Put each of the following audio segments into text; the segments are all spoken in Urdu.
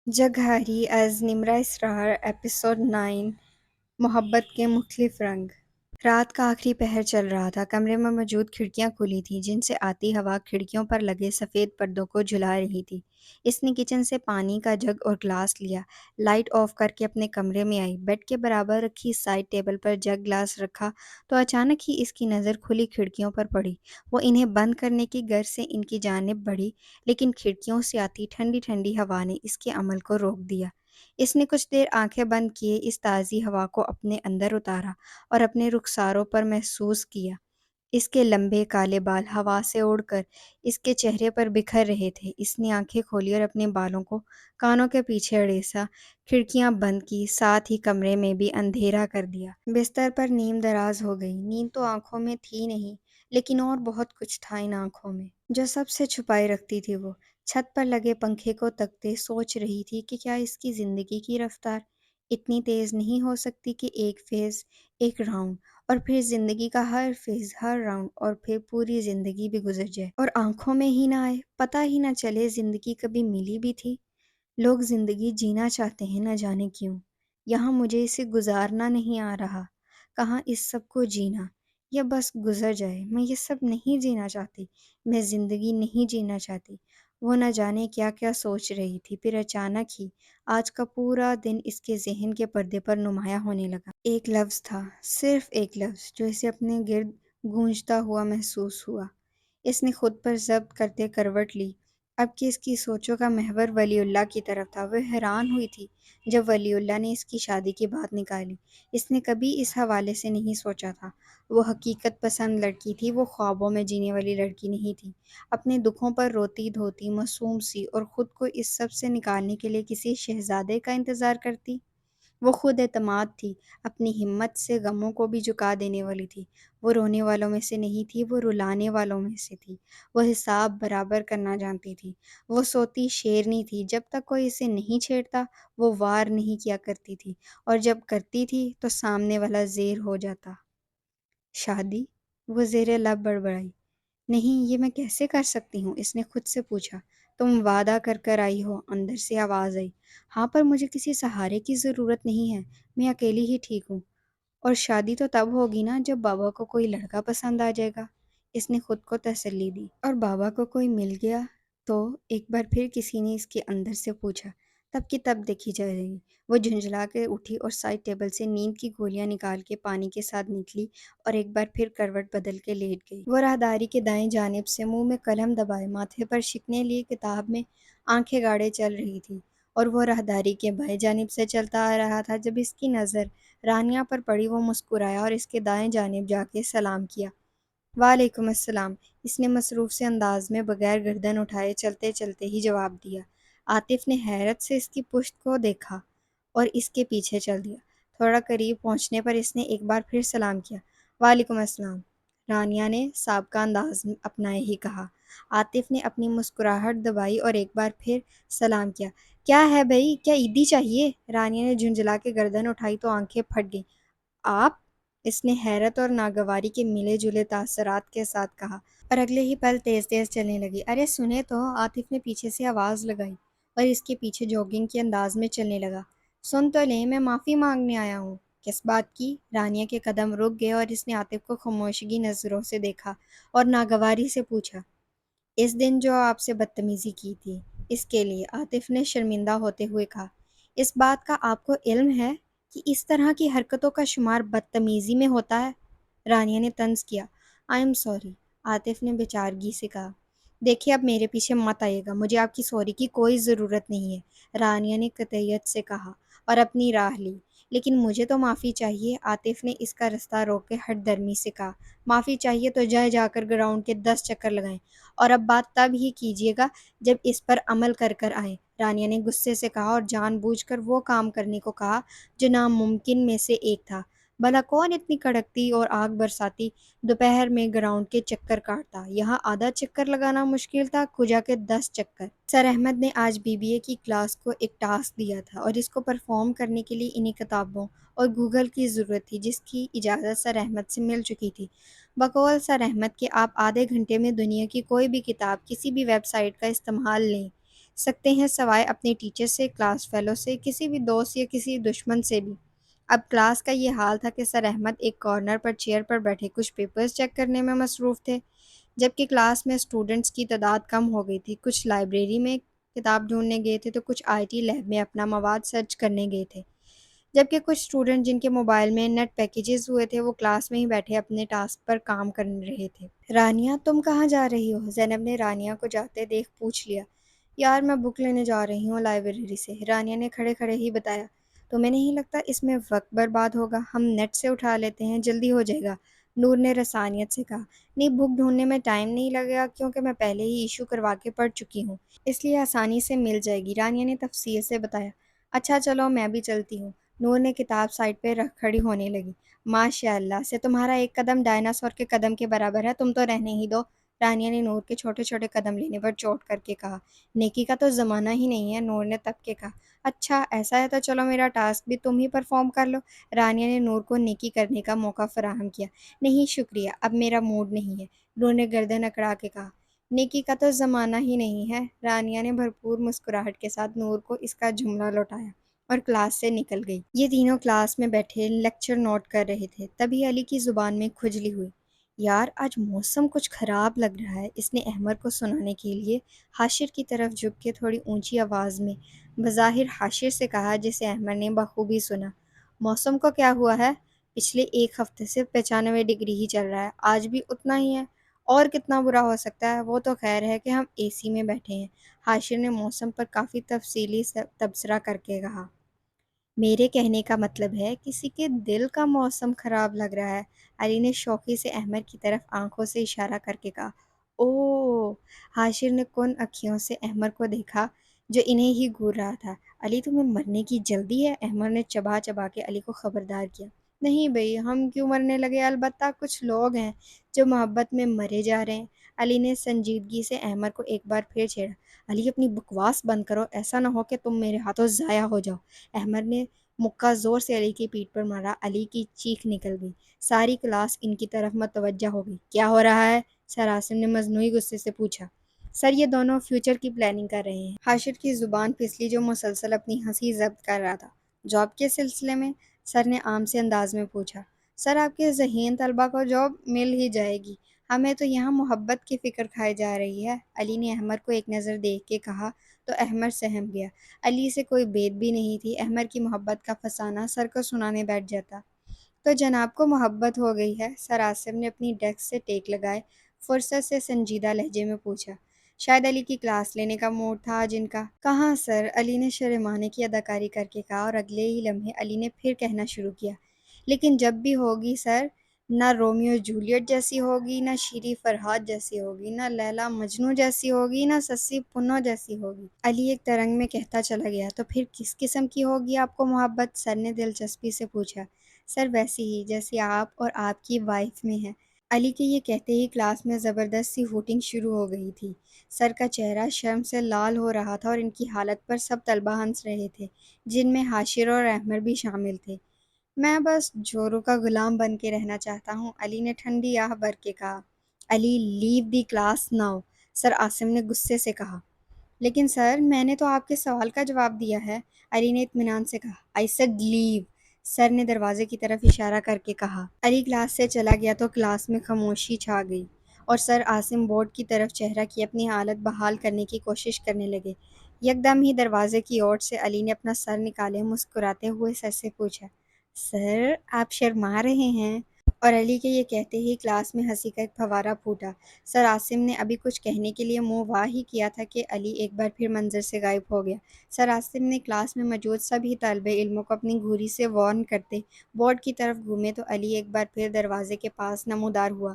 جگہاری از نمرہ اسرار ایپیسوڈ 9 محبت کے مختلف رنگ۔ رات کا آخری پہر چل رہا تھا۔ کمرے میں موجود کھڑکیاں کھلی تھیں جن سے آتی ہوا کھڑکیوں پر لگے سفید پردوں کو جھلا رہی تھی۔ اس نے کچن سے پانی کا جگ اور گلاس لیا، لائٹ آف کر کے اپنے کمرے میں آئی، بیڈ کے برابر رکھی سائڈ ٹیبل پر جگ گلاس رکھا تو اچانک ہی اس کی نظر کھلی کھڑکیوں پر پڑی۔ وہ انہیں بند کرنے کی غرض سے ان کی جانب بڑھی، لیکن کھڑکیوں سے آتی ٹھنڈی ٹھنڈی ہوا نے اس کے عمل کو روک دیا۔ اس نے کچھ دیر آنکھیں بند کیے اس تازی ہوا کو اپنے اندر اتارا اور اپنے رخساروں پر محسوس کیا۔ اس کے لمبے کالے بال ہوا سے اڑ کر اس کے چہرے پر بکھر رہے تھے۔ اس نے آنکھیں کھولی اور اپنے بالوں کو کانوں کے پیچھے اڑیسا، کھڑکیاں بند کی، ساتھ ہی کمرے میں بھی اندھیرا کر دیا۔ بستر پر نیم دراز ہو گئی۔ نیند تو آنکھوں میں تھی نہیں، لیکن اور بہت کچھ تھا ان آنکھوں میں جو سب سے چھپائے رکھتی تھی۔ وہ چھت پر لگے پنکھے کو تکتے سوچ رہی تھی کہ کیا اس کی زندگی کی رفتار اتنی تیز نہیں ہو سکتی کہ ایک فیز، ایک راؤنڈ، اور پھر زندگی کا ہر فیز، ہر راؤنڈ، اور پھر پوری زندگی بھی گزر جائے اور آنکھوں میں ہی نہ آئے، پتہ ہی نہ چلے زندگی کبھی ملی بھی تھی۔ لوگ زندگی جینا چاہتے ہیں نہ جانے کیوں۔ یہاں مجھے اسے گزارنا نہیں آ رہا۔ کہاں اس سب کو جینا، یا بس گزر جائے۔ میں یہ سب نہیں جینا چاہتی، میں زندگی نہیں جینا چاہتی۔ وہ نہ جانے کیا کیا سوچ رہی تھی۔ پھر اچانک ہی آج کا پورا دن اس کے ذہن کے پردے پر نمایاں ہونے لگا۔ ایک لفظ تھا، صرف ایک لفظ، جو اسے اپنے گرد گونجتا ہوا محسوس ہوا۔ اس نے خود پر ضبط کرتے کروٹ لی، اب کہ اس کی سوچوں کا محور ولی اللہ کی طرف تھا۔ وہ حیران ہوئی تھی جب ولی اللہ نے اس کی شادی کی بات نکالی۔ اس نے کبھی اس حوالے سے نہیں سوچا تھا۔ وہ حقیقت پسند لڑکی تھی، وہ خوابوں میں جینے والی لڑکی نہیں تھی، اپنے دکھوں پر روتی دھوتی، معصوم سی، اور خود کو اس سب سے نکالنے کے لیے کسی شہزادے کا انتظار کرتی۔ وہ خود اعتماد تھی، اپنی ہمت سے غموں کو بھی جھکا دینے والی تھی۔ وہ رونے والوں میں سے نہیں تھی، وہ رلانے والوں میں سے تھی۔ وہ حساب برابر کرنا جانتی تھی۔ وہ سوتی شیرنی تھی، جب تک کوئی اسے نہیں چھیڑتا وہ وار نہیں کیا کرتی تھی، اور جب کرتی تھی تو سامنے والا زیر ہو جاتا۔ شادی؟ وہ زیر لب بڑبڑائی۔ نہیں، یہ میں کیسے کر سکتی ہوں؟ اس نے خود سے پوچھا۔ تم وعدہ کر کر آئی ہو، اندر سے آواز آئی۔ ہاں، پر مجھے کسی سہارے کی ضرورت نہیں ہے، میں اکیلی ہی ٹھیک ہوں۔ اور شادی تو تب ہوگی نا جب بابا کو کوئی لڑکا پسند آ جائے گا، اس نے خود کو تسلی دی۔ اور بابا کو کوئی مل گیا تو؟ ایک بار پھر کسی نے اس کے اندر سے پوچھا۔ تب کی تب دیکھی جائے گی۔ وہ جھنجھلا کے اٹھی اور سائڈ ٹیبل سے نیند کی گولیاں نکال کے پانی کے ساتھ نکلی اور ایک بار پھر کروٹ بدل کے لیٹ گئی۔ وہ راہداری کے دائیں جانب سے منہ میں قلم دبائے، ماتھے پر شکنے لیے کتاب میں آنکھیں گاڑے چل رہی تھی، اور وہ راہداری کے بائیں جانب سے چلتا آ رہا تھا۔ جب اس کی نظر رانیہ پر پڑی وہ مسکرایا اور اس کے دائیں جانب جا کے سلام کیا۔ وعلیکم السلام، اس نے مصروف سے انداز میں بغیر گردن اٹھائے چلتے چلتے ہی جواب دیا۔ عاطف نے حیرت سے اس کی پشت کو دیکھا اور اس کے پیچھے چل دیا۔ تھوڑا قریب پہنچنے پر اس نے ایک بار پھر سلام کیا۔ وعلیکم السلام، رانیہ نے سابقہ انداز اپنائے ہی کہا۔ عاطف نے اپنی مسکراہٹ دبائی اور ایک بار پھر سلام کیا۔ کیا ہے بھئی، کیا عیدی چاہیے؟ رانیہ نے جھنجھلا کے گردن اٹھائی تو آنکھیں پھٹ گئیں۔ آپ؟ اس نے حیرت اور ناگواری کے ملے جلے تاثرات کے ساتھ کہا، اور اگلے ہی پل تیز تیز چلنے لگی۔ ارے سنیں تو، عاطف نے پیچھے سے آواز لگائی اور اس کے پیچھے جوگنگ کے انداز میں چلنے لگا۔ سن تو لیں، میں معافی مانگنے آیا ہوں۔ کس بات کی؟ رانیہ کے قدم رک گئے اور اس نے عاطف کو خاموشگی نظروں سے دیکھا اور ناگواری سے پوچھا۔ اس دن جو آپ سے بدتمیزی کی تھی، اس کے لیے، عاطف نے شرمندہ ہوتے ہوئے کہا۔ اس بات کا آپ کو علم ہے کہ اس طرح کی حرکتوں کا شمار بدتمیزی میں ہوتا ہے؟ رانیہ نے طنز کیا۔ آئی ایم سوری، عاطف نے بےچارگی سے کہا۔ دیکھیے، اب میرے پیچھے مت آئیے گا، مجھے آپ کی سوری کی کوئی ضرورت نہیں ہے، رانیہ نے قطعیت سے کہا اور اپنی راہ لی۔ لیکن مجھے تو معافی چاہیے، عاطف نے اس کا رستہ روک کے ہٹ درمی سے کہا۔ معافی چاہیے تو جا کر گراؤنڈ کے 10 چکر لگائیں، اور اب بات تب ہی کیجیے گا جب اس پر عمل کر کر آئیں، رانیہ نے غصے سے کہا اور جان بوجھ کر وہ کام کرنے کو کہا جو ناممکن میں سے ایک تھا۔ بھلا کون اتنی کڑکتی اور آگ برساتی دوپہر میں گراؤنڈ کے چکر کاٹتا؟ یہاں آدھا چکر لگانا مشکل تھا، کھجا کے 10 چکر۔ سر احمد نے آج BBA کی کلاس کو ایک ٹاسک دیا تھا اور اس کو پرفارم کرنے کے لیے انہیں کتابوں اور گوگل کی ضرورت تھی، جس کی اجازت سر احمد سے مل چکی تھی۔ بقول سر احمد کہ آپ آدھے گھنٹے میں دنیا کی کوئی بھی کتاب کسی بھی ویب سائٹ کا استعمال لیں، سکتے ہیں، سوائے اپنے ٹیچر سے، کلاس فیلو سے، کسی بھی دوست یا کسی دشمن سے بھی۔ اب کلاس کا یہ حال تھا کہ سر احمد ایک کارنر پر چیئر پر بیٹھے کچھ پیپرز چیک کرنے میں مصروف تھے، جبکہ کلاس میں اسٹوڈنٹس کی تعداد کم ہو گئی تھی۔ کچھ لائبریری میں کتاب ڈھونڈنے گئے تھے تو کچھ آئی ٹی لیب میں اپنا مواد سرچ کرنے گئے تھے، جبکہ کچھ اسٹوڈنٹ جن کے موبائل میں نیٹ پیکیجز ہوئے تھے وہ کلاس میں ہی بیٹھے اپنے ٹاسک پر کام کر رہے تھے۔ رانیہ، تم کہاں جا رہی ہو؟ زینب نے رانیہ کو جاتے دیکھ پوچھ لیا۔ یار، میں بک لینے جا رہی ہوں لائبریری سے، رانیہ نے کھڑے کھڑے ہی بتایا۔ تمہیں نہیں لگتا اس میں وقت برباد ہوگا؟ ہم نیٹ سے اٹھا لیتے ہیں، جلدی ہو جائے گا، نور نے رسانیت سے کہا۔ نہیں، بک ڈھونڈنے میں ٹائم نہیں لگے گا کیونکہ میں پہلے ہی ایشو کروا کے پڑھ چکی ہوں، اس لیے آسانی سے مل جائے گی، رانیہ نے تفصیل سے بتایا۔ اچھا چلو، میں بھی چلتی ہوں، نور نے کتاب سائڈ پہ رکھ کھڑی ہونے لگی۔ ماشاء اللہ سے تمہارا ایک قدم ڈائناسور کے قدم کے برابر ہے، تم تو رہنے ہی دو، رانیہ نے نور کے چھوٹے چھوٹے قدم لینے پر چوٹ کر کے کہا۔ نیکی کا تو زمانہ ہی نہیں ہے، نور نے تب کے کہا۔ اچھا ایسا ہے تو چلو میرا ٹاسک بھی تم ہی پرفارم کر لو، رانیہ نے نور کو نیکی کرنے کا موقع فراہم کیا۔ نہیں شکریہ، اب میرا موڈ نہیں ہے، نور نے گردن اکڑا کے کہا۔ نیکی کا تو زمانہ ہی نہیں ہے، رانیہ نے بھرپور مسکراہٹ کے ساتھ نور کو اس کا جملہ لوٹایا اور کلاس سے نکل گئی۔ یہ تینوں کلاس میں بیٹھے لیکچر نوٹ کر رہے تھے، تبھی علی کی زبان میں کھجلی ہوئی۔ یار، آج موسم کچھ خراب لگ رہا ہے، اس نے احمد کو سنانے کے لیے حاشر کی طرف جھک کے تھوڑی اونچی آواز میں بظاہر حاشر سے کہا، جسے احمد نے بخوبی سنا۔ موسم کو کیا ہوا ہے؟ پچھلے ایک ہفتے سے 95 ڈگری ہی چل رہا ہے، آج بھی اتنا ہی ہے، اور کتنا برا ہو سکتا ہے؟ وہ تو خیر ہے کہ ہم اے سی میں بیٹھے ہیں، حاشر نے موسم پر کافی تفصیلی تبصرہ کر کے کہا۔ میرے کہنے کا مطلب ہے کسی کے دل کا موسم خراب لگ رہا ہے، علی نے شوقی سے احمد کی طرف آنکھوں سے اشارہ کر کے کہا۔ اوہ، حاشر نے کن اکھیوں سے احمد کو دیکھا جو انہیں ہی گور رہا تھا۔ علی، تمہیں مرنے کی جلدی ہے؟ احمد نے چبا چبا کے علی کو خبردار کیا۔ نہیں بھئی، ہم کیوں مرنے لگے، البتہ کچھ لوگ ہیں جو محبت میں مرے جا رہے ہیں، علی نے سنجیدگی سے احمد کو ایک بار پھر چھیڑا۔ علی، اپنی بکواس بند کرو، ایسا نہ ہو کہ تم میرے ہاتھوں ضائع ہو جاؤ، احمد نے مکہ زور سے علی کی پیٹھ پر مارا۔ علی کی چیخ نکل گئی، ساری کلاس ان کی طرف متوجہ ہو گئی۔ کیا ہو رہا ہے؟ سر عاصم نے مصنوعی غصے سے پوچھا۔ سر، یہ دونوں فیوچر کی پلاننگ کر رہے ہیں، حاشر کی زبان پھسلی جو مسلسل اپنی ہنسی ضبط کر رہا تھا۔ جاب کے سلسلے میں؟ سر نے عام سے انداز میں پوچھا۔ سر، آپ کے ذہین طلبہ کو جاب مل ہی جائے گی، ہمیں تو یہاں محبت کی فکر کھائی جا رہی ہے، علی نے احمد کو ایک نظر دیکھ کے کہا تو احمد سہم گیا۔ علی سے کوئی بید بھی نہیں تھی، احمد کی محبت کا فسانہ سر کو سنانے بیٹھ جاتا۔ تو جناب کو محبت ہو گئی ہے؟ سر عاصم نے اپنی ڈیسک سے ٹیک لگائے فرصت سے سنجیدہ لہجے میں پوچھا۔ شاید علی کی کلاس لینے کا موڈ تھا آج ان کا۔ کہاں سر، علی نے شرمانے کی اداکاری کر کے کہا، اور اگلے ہی لمحے علی نے پھر کہنا شروع کیا۔ لیکن جب بھی ہوگی سر، نہ رومیو جولیٹ جیسی ہوگی، نہ شیری فرہاد جیسی ہوگی، نہ لیلا مجنوں جیسی ہوگی، نہ سسی پنو جیسی ہوگی، علی ایک ترنگ میں کہتا چلا گیا۔ تو پھر کس قسم کی ہوگی آپ کو محبت؟ سر نے دلچسپی سے پوچھا۔ سر، ویسی ہی جیسی آپ اور آپ کی وائف میں ہے، علی کے یہ کہتے ہی کلاس میں زبردست سی ہوٹنگ شروع ہو گئی تھی۔ سر کا چہرہ شرم سے لال ہو رہا تھا اور ان کی حالت پر سب طلبہ ہنس رہے تھے، جن میں حاشر اور احمد بھی شامل تھے۔ میں بس جورو کا غلام بن کے رہنا چاہتا ہوں، علی نے ٹھنڈی آہ بھر کے کہا۔ علی، لیو دی کلاس ناؤ، سر عاصم نے غصے سے کہا۔ لیکن سر، میں نے تو آپ کے سوال کا جواب دیا ہے، علی نے اطمینان سے کہا۔ آئی سیڈ لیو، سر نے دروازے کی طرف اشارہ کر کے کہا۔ علی کلاس سے چلا گیا تو کلاس میں خاموشی چھا گئی اور سر عاصم بورڈ کی طرف چہرہ کی اپنی حالت بحال کرنے کی کوشش کرنے لگے۔ یکدم ہی دروازے کی اوٹ سے علی نے اپنا سر نکالے مسکراتے ہوئے سر سے پوچھا۔ سر، آپ شرما رہے ہیں؟ اور علی کے یہ کہتے ہی کلاس میں ہنسی کا ایک پھوارہ پھوٹا۔ سر عاصم نے ابھی کچھ کہنے کے لیے منہ واہ ہی کیا تھا کہ علی ایک بار پھر منظر سے غائب ہو گیا۔ سر عاصم نے کلاس میں موجود سبھی طالب علموں کو اپنی گھوری سے وارن کرتے بورڈ کی طرف گھومے تو علی ایک بار پھر دروازے کے پاس نمودار ہوا۔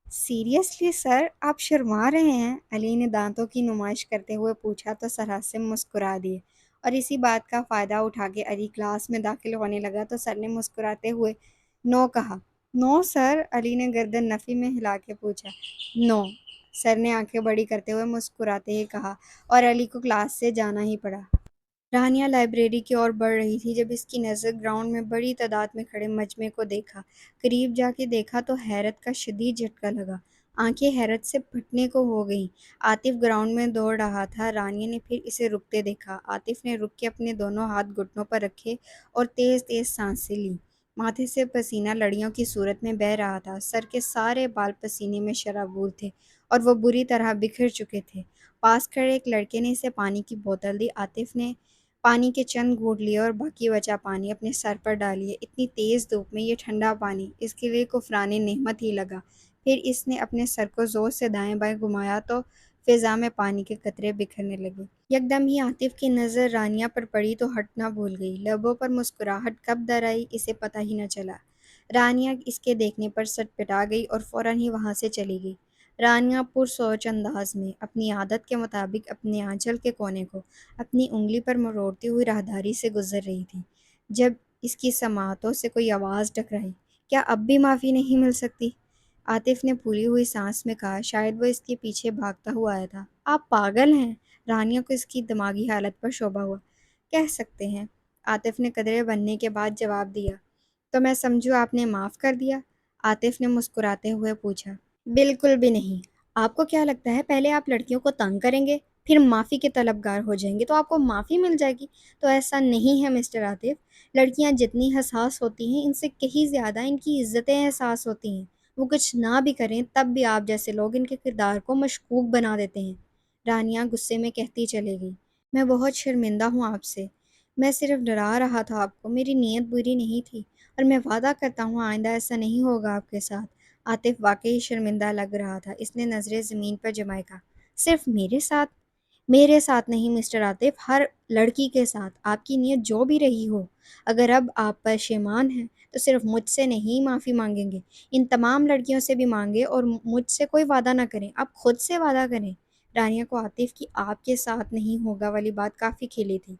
سیریسلی سر، آپ شرما رہے ہیں؟ علی نے دانتوں کی نمائش کرتے ہوئے پوچھا تو سر عاصم مسکرا دیے، اور اسی بات کا فائدہ اٹھا کے علی کلاس میں داخل ہونے لگا تو سر نے مسکراتے ہوئے نو کہا۔ نو سر، علی نے گردن نفی میں ہلا کے پوچھا۔ نو، سر نے آنکھیں بڑی کرتے ہوئے مسکراتے ہی کہا، اور علی کو کلاس سے جانا ہی پڑا۔ رانیہ لائبریری کی اور بڑھ رہی تھی جب اس کی نظر گراؤنڈ میں بڑی تعداد میں کھڑے مجمع کو دیکھا۔ قریب جا کے دیکھا تو حیرت کا شدید جھٹکا لگا۔ آنکھیں حیرت سے پھٹنے کو ہو گئیں۔ عاطف گراؤنڈ میں دوڑ رہا تھا۔ رانیہ نے پھر اسے رکتے دیکھا۔ عاطف نے رک کے اپنے دونوں ہاتھ گھٹنوں پر رکھے اور تیز تیز سانسیں لیں۔ ماتھے سے پسینہ لڑیوں کی صورت میں بہہ رہا تھا۔ سر کے سارے بال پسینے میں شرابور تھے اور وہ بری طرح بکھر چکے تھے۔ پاس کھڑے ایک لڑکے نے اسے پانی کی بوتل دی۔ عاطف نے پانی کے چند گھونٹ لیے اور باقی بچا پانی اپنے سر پر ڈالے۔ اتنی تیز دھوپ میں یہ ٹھنڈا پانی اس کے لیے کفران نعمت ہی لگا۔ پھر اس نے اپنے سر کو زور سے دائیں بائیں گھمایا تو فضا میں پانی کے قطرے بکھرنے لگے۔ یکدم ہی عاطف کی نظر رانیہ پر پڑی تو ہٹنا بھول گئی۔ لبوں پر مسکراہٹ کب در آئی اسے پتہ ہی نہ چلا۔ رانیہ اس کے دیکھنے پر سٹ پٹا گئی اور فوراً ہی وہاں سے چلی گئی۔ رانیہ پرسوچ انداز میں اپنی عادت کے مطابق اپنے آنچل کے کونے کو اپنی انگلی پر مروڑتی ہوئی راہداری سے گزر رہی تھی جب اس کی سماعتوں سے کوئی آواز ٹکرائی۔ کیا اب بھی معافی نہیں مل سکتی؟ عاطف نے پھولی ہوئی سانس میں کہا۔ شاید وہ اس کے پیچھے بھاگتا ہوا آیا تھا۔ آپ پاگل ہیں؟ رانیہ کو اس کی دماغی حالت پر شبہ ہوا۔ کہہ سکتے ہیں، عاطف نے قدرے بننے کے بعد جواب دیا۔ تو میں سمجھوں آپ نے معاف کر دیا؟ عاطف نے مسکراتے ہوئے پوچھا۔ بالکل بھی نہیں۔ آپ کو کیا لگتا ہے پہلے آپ لڑکیوں کو تنگ کریں گے پھر معافی کے طلبگار ہو جائیں گے تو آپ کو معافی مل جائے گی؟ تو ایسا نہیں ہے مسٹر عاطف۔ لڑکیاں جتنی حساس ہوتی ہیں ان سے کہیں زیادہ ان کی عزتیں حساس ہوتی ہیں۔ وہ کچھ نہ بھی کریں تب بھی آپ جیسے لوگ ان کے کردار کو مشکوک بنا دیتے ہیں۔ رانیہ غصے میں کہتی چلے گئی۔ میں بہت شرمندہ ہوں آپ سے۔ میں صرف ڈرا رہا تھا آپ کو۔ میری نیت بری نہیں تھی اور میں وعدہ کرتا ہوں آئندہ ایسا نہیں ہوگا آپ کے ساتھ۔ عاطف واقعی شرمندہ لگ رہا تھا۔ اس نے نظریں زمین پر جمائے کہا، صرف میرے ساتھ؟ میرے ساتھ نہیں مسٹر عاطف، ہر لڑکی کے ساتھ، آپ کی نیت جو بھی رہی ہو۔ اگر اب آپ پشیمان ہیں تو صرف مجھ سے نہیں معافی مانگیں گے، ان تمام لڑکیوں سے بھی مانگے اور مجھ سے کوئی وعدہ نہ کریں، آپ خود سے وعدہ کریں۔ رانیہ کو عاطف کی آپ کے ساتھ نہیں ہوگا والی بات کافی کھلی تھی۔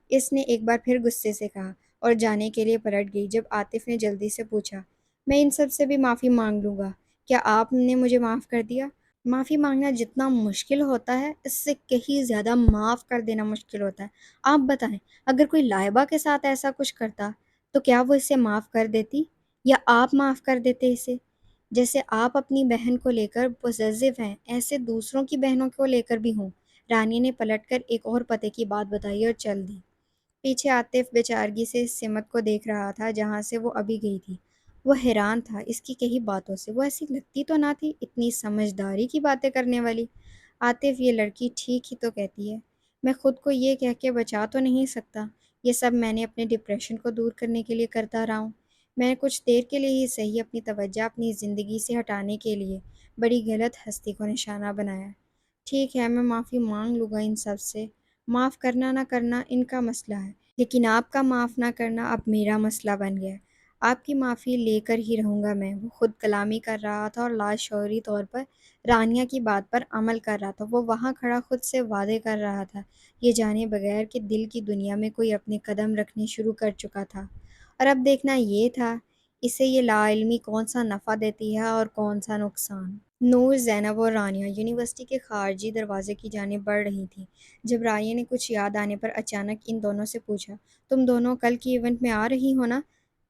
اس نے ایک بار پھر غصے سے کہا اور جانے کے لیے پلٹ گئی۔ جب عاطف نے جلدی سے پوچھا، میں ان سب سے بھی معافی مانگ لوں گا، کیا آپ نے مجھے معاف کر دیا؟ معافی مانگنا جتنا مشکل ہوتا ہے اس سے کہیں زیادہ معاف کر دینا مشکل ہوتا ہے۔ آپ بتائیں، اگر کوئی لائبہ کے ساتھ ایسا کچھ کرتا تو کیا وہ اسے معاف کر دیتی یا آپ معاف کر دیتے اسے؟ جیسے آپ اپنی بہن کو لے کر پوزیسو ہیں ایسے دوسروں کی بہنوں کو لے کر بھی ہوں۔ رانی نے پلٹ کر ایک اور پتے کی بات بتائی اور چل دی۔ پیچھے عاطف بے چارگی سے اس سمت کو دیکھ رہا تھا جہاں سے وہ ابھی گئی تھی۔ وہ حیران تھا اس کی کئی باتوں سے۔ وہ ایسی لگتی تو نہ تھی، اتنی سمجھداری کی باتیں کرنے والی۔ عاطف، یہ لڑکی ٹھیک ہی تو کہتی ہے۔ میں خود کو یہ کہہ کے بچا تو نہیں سکتا، یہ سب میں نے اپنے ڈپریشن کو دور کرنے کے لیے کرتا رہا ہوں۔ میں نے کچھ دیر کے لیے ہی صحیح اپنی توجہ اپنی زندگی سے ہٹانے کے لیے بڑی غلط ہستی کو نشانہ بنایا۔ ٹھیک ہے، میں معافی مانگ لوں گا ان سب سے۔ معاف کرنا نہ کرنا ان کا مسئلہ ہے، لیکن آپ کا معاف نہ کرنا اب میرا مسئلہ بن گیا ہے۔ آپ کی معافی لے کر ہی رہوں گا میں۔ وہ خود کلامی کر رہا تھا اور لاشعوری طور پر رانیہ کی بات پر عمل کر رہا تھا۔ وہ وہاں کھڑا خود سے وعدے کر رہا تھا، یہ جانے بغیر کہ دل کی دنیا میں کوئی اپنے قدم رکھنے شروع کر چکا تھا۔ اور اب دیکھنا یہ تھا اسے یہ لا علمی کون سا نفع دیتی ہے اور کون سا نقصان۔ نور، زینب اور رانیہ یونیورسٹی کے خارجی دروازے کی جانب بڑھ رہی تھیں جب رانیہ نے کچھ یاد آنے پر اچانک ان دونوں سے پوچھا، تم دونوں کل کی ایونٹ میں آ رہی ہو نا؟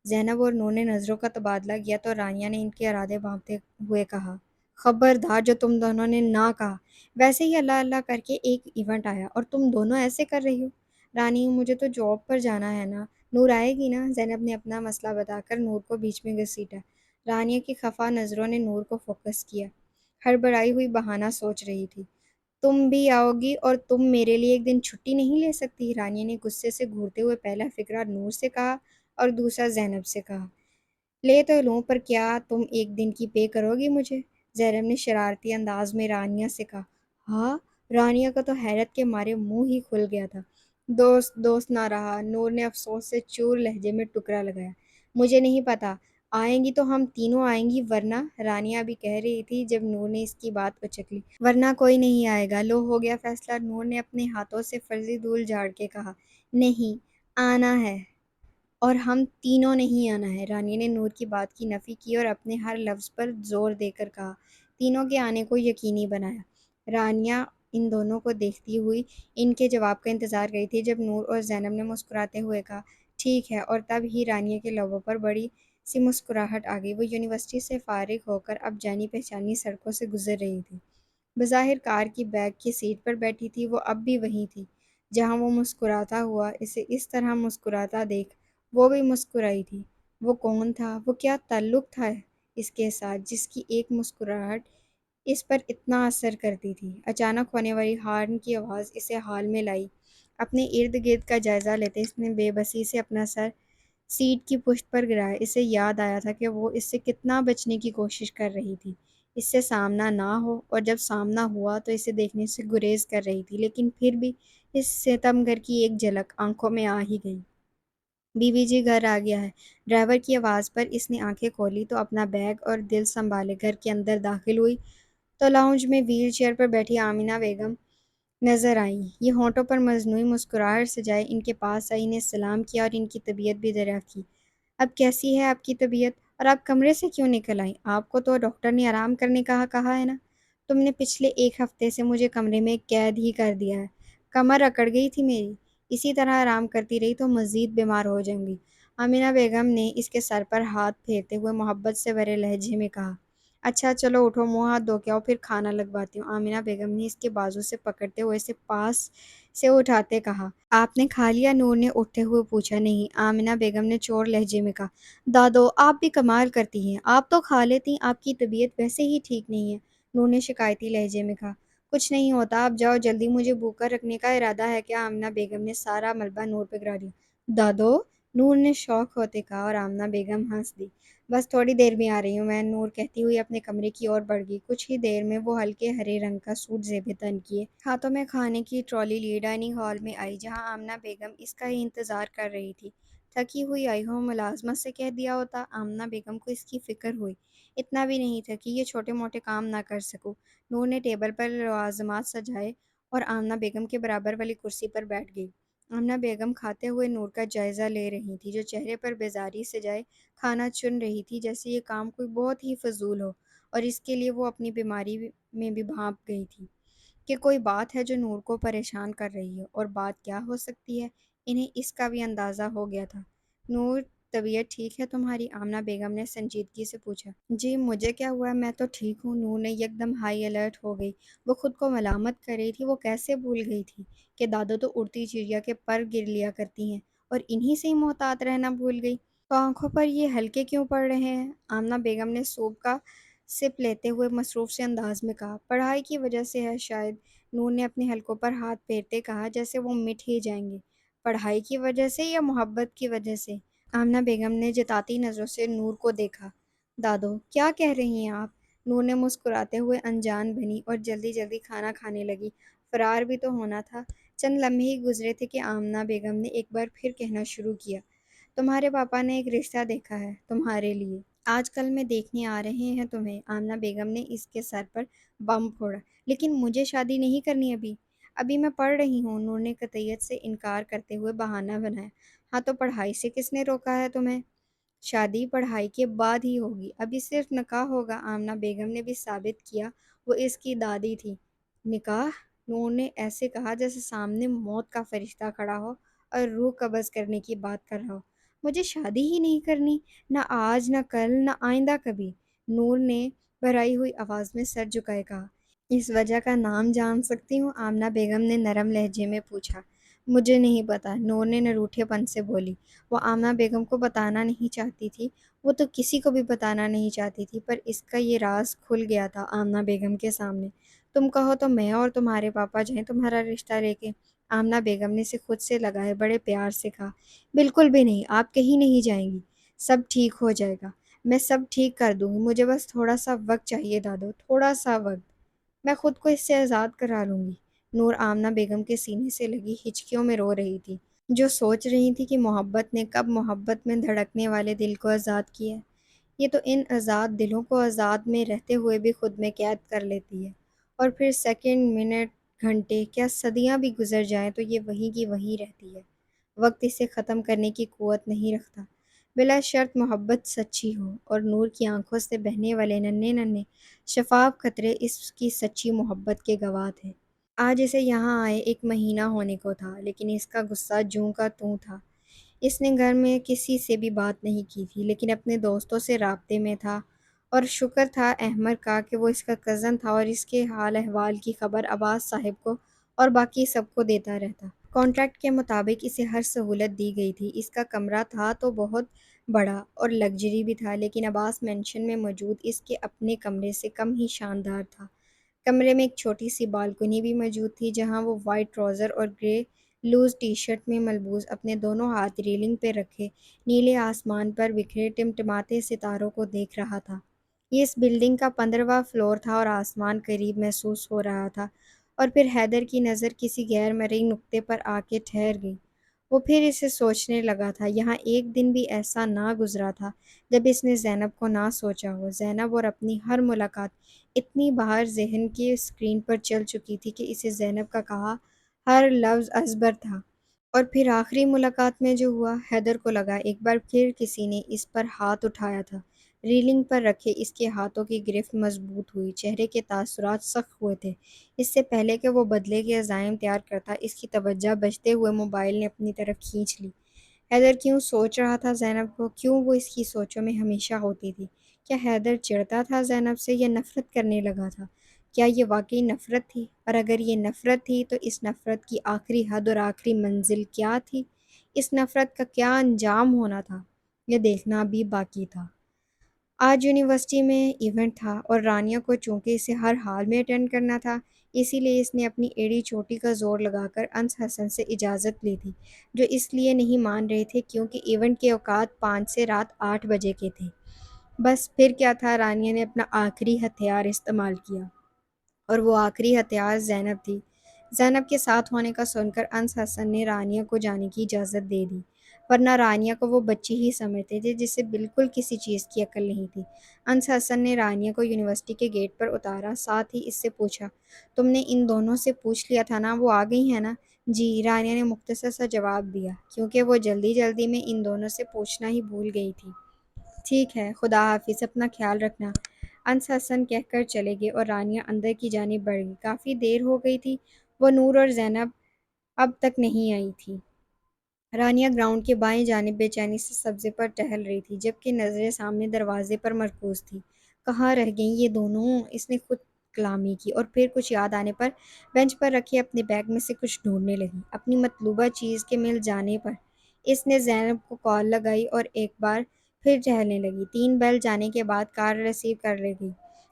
زینب اور نور نے نظروں کا تبادلہ کیا تو رانیہ نے ان کے ارادے بھانپتے ہوئے کہا، خبردار جو تم دونوں نے نہ کہا۔ ویسے ہی اللہ اللہ کر کے ایک ایونٹ آیا اور تم دونوں ایسے کر رہی ہو۔ رانی، مجھے تو جاب پر جانا ہے نا۔ نور آئے گی نا؟ زینب نے اپنا مسئلہ بتا کر نور کو بیچ میں گھسیٹا۔ رانیہ کی خفا نظروں نے نور کو فوکس کیا۔ ہڑبڑائی ہوئی بہانہ سوچ رہی تھی۔ تم بھی آؤ گی اور تم میرے لیے ایک دن چھٹی نہیں لے سکتی؟ رانیہ نے غصے سے گھورتے ہوئے پہلا فقرہ نور سے کہا اور دوسرا زینب سے کہا۔ لے تو لوں، پر کیا تم ایک دن کی پے کرو گی مجھے؟ زینب نے شرارتی انداز میں رانیہ سے کہا۔ ہاں؟ رانیہ کا تو حیرت کے مارے منہ ہی کھل گیا تھا۔ دوست دوست نہ رہا، نور نے افسوس سے چور لہجے میں ٹکرا لگایا۔ مجھے نہیں پتا، آئیں گی تو ہم تینوں آئیں گی، ورنہ؟ رانیہ ابھی کہہ رہی تھی جب نور نے اس کی بات اچک لی۔ ورنہ کوئی نہیں آئے گا، لو ہو گیا فیصلہ۔ نور نے اپنے ہاتھوں سے فرضی دھول جھاڑ کے کہا۔ نہیں آنا ہے، اور ہم تینوں نہیں آنا ہے۔ رانیہ نے نور کی بات کی نفی کی اور اپنے ہر لفظ پر زور دے کر کہا، تینوں کے آنے کو یقینی بنایا۔ رانیہ ان دونوں کو دیکھتی ہوئی ان کے جواب کا انتظار کر رہی تھی جب نور اور زینب نے مسکراتے ہوئے کہا، ٹھیک ہے، اور تب ہی رانیہ کے لبوں پر بڑی سی مسکراہٹ آ گئی۔ وہ یونیورسٹی سے فارغ ہو کر اب جانی پہچانی سڑکوں سے گزر رہی تھی۔ بظاہر کار کی بیک کی سیٹ پر بیٹھی تھی، وہ اب بھی وہیں تھی جہاں وہ مسکراتا ہوا اسے اس طرح مسکراتا دیکھ وہ بھی مسکرائی تھی۔ وہ کون تھا؟ وہ کیا تعلق تھا اس کے ساتھ جس کی ایک مسکراہٹ اس پر اتنا اثر کرتی تھی؟ اچانک ہونے والی ہارن کی آواز اسے حال میں لائی۔ اپنے ارد گرد کا جائزہ لیتے اس نے بے بسی سے اپنا سر سیٹ کی پشت پر گرایا۔ اسے یاد آیا تھا کہ وہ اس سے کتنا بچنے کی کوشش کر رہی تھی، اس سے سامنا نہ ہو، اور جب سامنا ہوا تو اسے دیکھنے سے گریز کر رہی تھی، لیکن پھر بھی اس ستمگر کی ایک جھلک آنکھوں میں آ ہی گئی۔ بی بی جی گھر آ گیا ہے۔ ڈرائیور کی آواز پر اس نے آنکھیں کھولی تو اپنا بیگ اور دل سنبھالے گھر کے اندر داخل ہوئی تو لاؤنج میں ویل چیئر پر بیٹھی آمنہ بیگم نظر آئیں۔ یہ ہونٹوں پر مصنوعی مسکراہٹ سجائے ان کے پاس آئی، انہیں سلام کیا اور ان کی طبیعت بھی دریافت کی۔ اب کیسی ہے آپ کی طبیعت؟ اور آپ کمرے سے کیوں نکل آئیں؟ آپ کو تو ڈاکٹر نے آرام کرنے کہا ہے نا؟ تم نے پچھلے ایک ہفتے سے مجھے کمرے میں قید ہی کر دیا ہے۔ کمر اکڑ گئی تھی میری۔ اسی طرح آرام کرتی رہی تو مزید بیمار ہو جاؤں گی۔ آمنہ بیگم نے اس کے سر پر ہاتھ پھیرتے ہوئے محبت سے بھرے لہجے میں کہا۔ اچھا چلو اٹھو، منہ ہاتھ دھو کے آؤ، پھر کھانا لگواتی ہوں۔ آمنہ بیگم نے اس کے بازو سے پکڑتے ہوئے اسے پاس سے اٹھاتے کہا۔ آپ نے کھا لیا؟ نور نے اٹھتے ہوئے پوچھا۔ نہیں، آمنہ بیگم نے چور لہجے میں کہا۔ دادو، آپ بھی کمال کرتی ہیں، آپ تو کھا لیتی، آپ کی طبیعت ویسے ہی ٹھیک نہیں ہے، نور نے شکایتی لہجے میں کہا۔ کچھ نہیں ہوتا، آپ جاؤ جلدی، مجھے بھوکا رکھنے کا ارادہ ہے کیا؟ آمنہ بیگم نے سارا ملبہ نور پہ گرا دیا۔ دادو، نور نے شوق ہوتے کہا اور آمنہ بیگم ہنس دی۔ بس تھوڑی دیر میں آ رہی ہوں میں، نور کہتی ہوئی اپنے کمرے کی اور بڑھ گئی۔ کچھ ہی دیر میں وہ ہلکے ہرے رنگ کا سوٹ زیب تن کیے ہاتھوں میں کھانے کی ٹرالی لیے ڈائننگ ہال میں آئی، جہاں آمنہ بیگم اس کا ہی انتظار کر رہی تھی۔ تھکی ہوئی آئی ہو، ملازمت سے کہہ دیا ہوتا۔ آمنہ بیگم کو اس کی فکر ہوئی۔ اتنا بھی نہیں تھا کہ یہ چھوٹے موٹے کام نہ کر سکوں۔ نور نے ٹیبل پر لوازمات سجائے اور آمنہ بیگم کے برابر والی کرسی پر بیٹھ گئی۔ آمنہ بیگم کھاتے ہوئے نور کا جائزہ لے رہی تھی، جو چہرے پر بیزاری سجائے کھانا چن رہی تھی، جیسے یہ کام کوئی بہت ہی فضول ہو، اور اس کے لیے وہ اپنی بیماری میں بھی بھانپ گئی تھی کہ کوئی بات ہے جو نور کو پریشان کر رہی ہے، اور بات کیا ہو سکتی ہے انہیں اس کا بھی اندازہ ہو گیا تھا۔ نور، طبیعت ٹھیک ہے تمہاری؟ آمنہ بیگم نے سنجیدگی سے پوچھا۔ جی مجھے کیا ہوا ہے، میں تو ٹھیک ہوں، نور نے یکدم ہائی الرٹ ہو گئی۔ وہ خود کو ملامت کر رہی تھی، وہ کیسے بھول گئی تھی کہ دادو تو اڑتی چڑیا کے پر گر لیا کرتی ہیں، اور انہی سے ہی محتاط رہنا بھول گئی۔ تو آنکھوں پر یہ ہلکے کیوں پڑ رہے ہیں؟ آمنہ بیگم نے سوپ کا سپ لیتے ہوئے مصروف سے انداز میں کہا۔ پڑھائی کی وجہ سے ہے شاید، نور نے اپنے حلقوں پر ہاتھ پھیرتے کہا، جیسے وہ مٹ ہی جائیں گے۔ پڑھائی کی وجہ سے یا محبت کی وجہ سے؟ آمنہ بیگم نے جتاتی نظروں سے نور کو دیکھا۔ دادو، کیا کہہ رہی ہیں آپ؟ نور نے مسکراتے ہوئے انجان بنی اور جلدی جلدی کھانا کھانے لگی۔ فرار بھی تو ہونا تھا۔ چند لمحے ہی گزرے تھے کہ آمنہ بیگم نے ایک بار پھر کہنا شروع کیا۔ تمہارے پاپا نے ایک رشتہ دیکھا ہے تمہارے لیے، آج کل میں دیکھنے آ رہے ہیں تمہیں۔ آمنہ بیگم نے اس کے سر پر بم پھوڑا۔ لیکن مجھے شادی نہیں کرنی ابھی، ابھی میں پڑھ رہی ہوں، نور نے قطعیت سے انکار کرتے ہوئے بہانہ بنایا۔ ہاں تو پڑھائی سے کس نے روکا ہے تمہیں؟ شادی پڑھائی کے بعد ہی ہوگی، ابھی صرف نکاح ہوگا۔ آمنہ بیگم نے بھی ثابت کیا وہ اس کی دادی تھی۔ نکاح؟ نور نے ایسے کہا جیسے سامنے موت کا فرشتہ کھڑا ہو اور روح قبض کرنے کی بات کر رہا ہو۔ مجھے شادی ہی نہیں کرنی، نہ آج، نہ کل، نہ آئندہ کبھی، نور نے بھرائی ہوئی آواز میں سر جھکائے کہا۔ اس وجہ کا نام جان سکتی ہوں؟ آمنہ بیگم نے نرم لہجے میں پوچھا۔ مجھے نہیں پتا، نور نے نروٹھے پن سے بولی۔ وہ آمنہ بیگم کو بتانا نہیں چاہتی تھی، وہ تو کسی کو بھی بتانا نہیں چاہتی تھی، پر اس کا یہ راز کھل گیا تھا آمنہ بیگم کے سامنے۔ تم کہو تو میں اور تمہارے پاپا جائیں تمہارا رشتہ لے کے؟ آمنہ بیگم نے اسے خود سے لگائے بڑے پیار سے کہا۔ بالکل بھی نہیں، آپ کہیں نہیں جائیں گی، سب ٹھیک ہو جائے گا، میں سب ٹھیک کر دوں گی، مجھے بس تھوڑا سا وقت چاہیے دادو، تھوڑا سا وقت، میں خود کو اس سے آزاد کرا لوں گی۔ نور آمنہ بیگم کے سینے سے لگی ہچکیوں میں رو رہی تھی، جو سوچ رہی تھی کہ محبت نے کب محبت میں دھڑکنے والے دل کو آزاد کیا ہے۔ یہ تو ان آزاد دلوں کو آزاد میں رہتے ہوئے بھی خود میں قید کر لیتی ہے، اور پھر سیکنڈ، منٹ، گھنٹے، کیا صدیاں بھی گزر جائیں تو یہ وہیں کی وہیں رہتی ہے۔ وقت اسے ختم کرنے کی قوت نہیں رکھتا، بلا شرط محبت سچی ہو، اور نور کی آنکھوں سے بہنے والے ننھے ننھے شفاف قطرے اس کی سچی محبت کے گواہ تھے۔ آج اسے یہاں آئے 1 مہینہ ہونے کو تھا، لیکن اس کا غصہ جوں کا توں تھا۔ اس نے گھر میں کسی سے بھی بات نہیں کی تھی، لیکن اپنے دوستوں سے رابطے میں تھا، اور شکر تھا احمد کا کہ وہ اس کا کزن تھا اور اس کے حال احوال کی خبر عباس صاحب کو اور باقی سب کو دیتا رہتا۔ کانٹریکٹ کے مطابق اسے ہر سہولت دی گئی تھی۔ اس کا کمرہ تھا تو بہت بڑا اور لگژری بھی تھا، لیکن عباس مینشن میں موجود اس کے اپنے کمرے سے کم ہی شاندار تھا۔ کمرے میں ایک چھوٹی سی بالکنی بھی موجود تھی، جہاں وہ وائٹ ٹراؤزر اور گرے لوز ٹی شرٹ میں ملبوس اپنے دونوں ہاتھ ریلنگ پہ رکھے نیلے آسمان پر بکھرے ٹمٹماتے ستاروں کو دیکھ رہا تھا۔ یہ اس بلڈنگ کا 15واں فلور تھا اور آسمان قریب محسوس ہو رہا تھا، اور پھر حیدر کی نظر کسی غیر مرئی نقطے پر آ کے ٹھہر گئی۔ وہ پھر اسے سوچنے لگا تھا، یہاں ایک دن بھی ایسا نہ گزرا تھا جب اس نے زینب کو نہ سوچا ہو۔ زینب اور اپنی ہر ملاقات اتنی باہر ذہن کی اسکرین پر چل چکی تھی کہ اسے زینب کا کہا ہر لفظ ازبر تھا۔ اور پھر آخری ملاقات میں جو ہوا، حیدر کو لگا ایک بار پھر کسی نے اس پر ہاتھ اٹھایا تھا۔ ریلنگ پر رکھے اس کے ہاتھوں کی گرفت مضبوط ہوئی، چہرے کے تاثرات سخت ہوئے تھے۔ اس سے پہلے کہ وہ بدلے کے عزائم تیار کرتا، اس کی توجہ بجتے ہوئے موبائل نے اپنی طرف کھینچ لی۔ حیدر کیوں سوچ رہا تھا زینب کو؟ کیوں وہ اس کی سوچوں میں ہمیشہ ہوتی تھی؟ کیا حیدر چڑھتا تھا زینب سے یا نفرت کرنے لگا تھا؟ کیا یہ واقعی نفرت تھی؟ اور اگر یہ نفرت تھی تو اس نفرت کی آخری حد اور آخری منزل کیا تھی؟ اس نفرت کا کیا انجام ہونا تھا، یہ دیکھنا بھی باقی تھا۔ آج یونیورسٹی میں ایونٹ تھا اور رانیہ کو چونکہ اسے ہر حال میں اٹینڈ کرنا تھا، اسی لیے اس نے اپنی ایڑی چوٹی کا زور لگا کر انس حسن سے اجازت لی تھی، جو اس لیے نہیں مان رہے تھے کیونکہ ایونٹ کے اوقات 5 سے رات 8 بجے کے تھے۔ بس پھر کیا تھا، رانیہ نے اپنا آخری ہتھیار استعمال کیا، اور وہ آخری ہتھیار زینب تھی۔ زینب کے ساتھ ہونے کا سن کر انس حسن نے رانیہ کو جانے کی اجازت دے دی، ورنہ رانیہ کو وہ بچی ہی سمجھتے تھے جسے بالکل کسی چیز کی عقل نہیں تھی۔ انس حسن نے رانیہ کو یونیورسٹی کے گیٹ پر اتارا، ساتھ ہی اس سے پوچھا، تم نے ان دونوں سے پوچھ لیا تھا نا، وہ آ گئی ہیں نا؟ جی، رانیہ نے مختصر سا جواب دیا، کیونکہ وہ جلدی جلدی میں ان دونوں سے پوچھنا ہی بھول گئی تھی۔ ٹھیک ہے، خدا حافظ، اپنا خیال رکھنا۔ انس حسن کہہ کر چلے گئے اور رانیہ اندر کی جانب بڑھ گئی۔ کافی دیر ہو گئی تھی، وہ نور اور زینب اب تک نہیں آئی تھی۔ رانیہ گراؤنڈ کے بائیں جانب بے چینی سے سبزے پر ٹہل رہی تھی، جبکہ نظریں سامنے دروازے پر مرکوز تھیں۔ کہاں رہ گئیں یہ دونوں؟ اس نے خود کلامی کی، اور پھر کچھ یاد آنے پر بینچ پر رکھے اپنے بیگ میں سے کچھ ڈھونڈنے لگی۔ اپنی مطلوبہ چیز کے مل جانے پر اس نے زینب کو کال لگائی اور ایک بار پھر ٹہلنے لگی۔ 3 بیل جانے کے بعد کال ریسیو کر لے گئی۔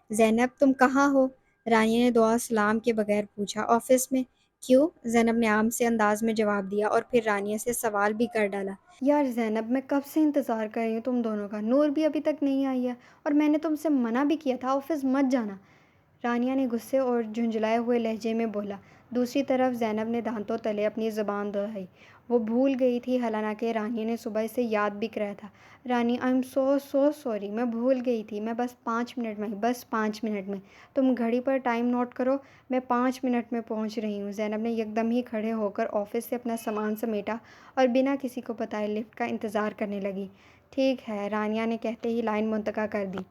زینب، تم کہاں ہو؟ رانیہ نے دعا سلام کے بغیر پوچھا۔ آفس میں۔ کیوں؟ زینب نے عام سے انداز میں جواب دیا، اور پھر رانیہ سے سوال بھی کر ڈالا۔ یار زینب، میں کب سے انتظار کر رہی ہوں تم دونوں کا، نور بھی ابھی تک نہیں آئی ہے، اور میں نے تم سے منع بھی کیا تھا آفس مت جانا۔ رانیہ نے غصے اور جھنجھلائے ہوئے لہجے میں بولا۔ دوسری طرف زینب نے دانتوں تلے اپنی زبان دبائی۔ وہ بھول گئی تھی، حالانکہ رانیہ نے صبح اسے یاد بھی کرایا تھا۔ رانی، آئی ایم سو سوری، میں بھول گئی تھی، میں بس 5 منٹ میں، بس 5 منٹ میں۔ تم گھڑی پر ٹائم نوٹ کرو، میں 5 منٹ میں پہنچ رہی ہوں۔ زینب نے یکدم ہی کھڑے ہو کر آفس سے اپنا سامان سمیٹا اور بنا کسی کو بتائے لفٹ کا انتظار کرنے لگی۔ ٹھیک ہے، رانیہ نے کہتے ہی لائن منتقل کر دی۔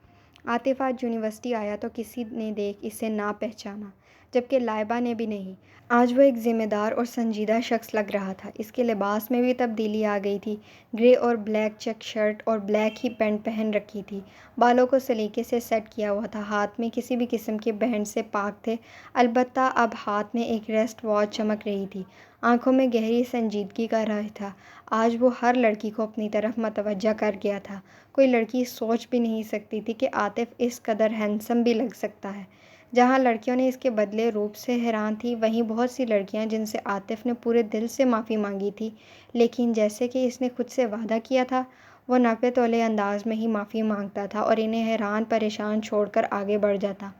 عاطف آج یونیورسٹی آیا تو کسی نے دیکھ اسے نہ پہچانا، جبکہ لائبہ نے بھی نہیں۔ آج وہ ایک ذمہ دار اور سنجیدہ شخص لگ رہا تھا۔ اس کے لباس میں بھی تبدیلی آ گئی تھی، گرے اور بلیک چیک شرٹ اور بلیک ہی پینٹ پہن رکھی تھی۔ بالوں کو سلیقے سے سیٹ کیا ہوا تھا، ہاتھ میں کسی بھی قسم کے بینڈ سے پاک تھے، البتہ اب ہاتھ میں ایک ریسٹ واچ چمک رہی تھی۔ آنکھوں میں گہری سنجیدگی کا راز تھا۔ آج وہ ہر لڑکی کو اپنی طرف متوجہ کر گیا تھا۔ کوئی لڑکی سوچ بھی نہیں سکتی تھی کہ عاطف اس قدر ہینڈسم بھی لگ سکتا ہے۔ جہاں لڑکیوں نے اس کے بدلے روپ سے حیران تھی، وہیں بہت سی لڑکیاں جن سے عاطف نے پورے دل سے معافی مانگی تھی، لیکن جیسے کہ اس نے خود سے وعدہ کیا تھا، وہ نپے تولے انداز میں ہی معافی مانگتا تھا اور انہیں حیران پریشان چھوڑ کر آگے بڑھ جاتا۔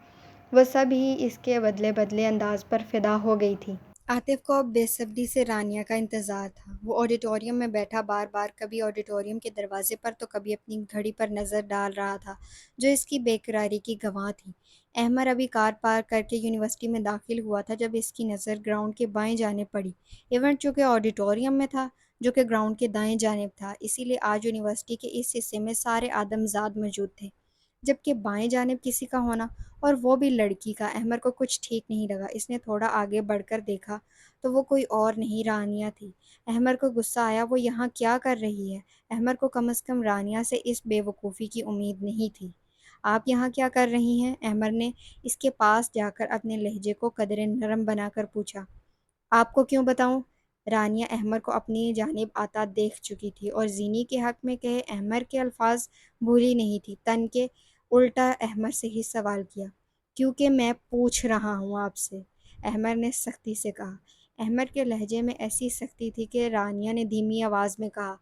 وہ سب ہی اس کے بدلے انداز پر فدا ہو گئی تھی۔ عاطف کو اب بے صبری سے رانیہ کا انتظار تھا۔ وہ آڈیٹوریم میں بیٹھا بار بار کبھی آڈیٹوریم کے دروازے پر تو کبھی اپنی گھڑی پر نظر ڈال رہا تھا، جو اس کی بے قراری کی گواہ تھی۔ احمد ابھی کار پارک کر کے یونیورسٹی میں داخل ہوا تھا جب اس کی نظر گراؤنڈ کے بائیں جانب پڑی۔ ایونٹ چونکہ آڈیٹوریم میں تھا، جو کہ گراؤنڈ کے دائیں جانب تھا، اسی لیے آج یونیورسٹی کے اس حصے میں سارے آدمزاد موجود تھے۔ جبکہ بائیں جانب کسی کا ہونا، اور وہ بھی لڑکی کا۔ احمد کو کچھ ٹھیک نہیں لگا۔ اس نے تھوڑا آگے بڑھ کر دیکھا تو وہ کوئی اور نہیں، رانیہ تھی۔ احمد کو غصہ آیا، وہ یہاں کیا کر رہی ہے؟ احمد کو کم از کم رانیہ سے اس بے وقوفی کی امید نہیں تھی۔ آپ یہاں کیا کر رہی ہیں؟ احمد نے اس کے پاس جا کر اپنے لہجے کو قدرے نرم بنا کر پوچھا۔ آپ کو کیوں بتاؤں؟ رانیہ احمد کو اپنی جانب آتا دیکھ چکی تھی اور زینی کے حق میں کہے احمد کے الفاظ بھولی نہیں تھی۔ تن کے الٹا احمد سے ہی سوال کیا، کیونکہ میں پوچھ رہا ہوں آپ سے، احمد نے سختی سے کہا۔ احمد کے لہجے میں ایسی سختی تھی کہ رانیہ نے دھیمی آواز میں کہا،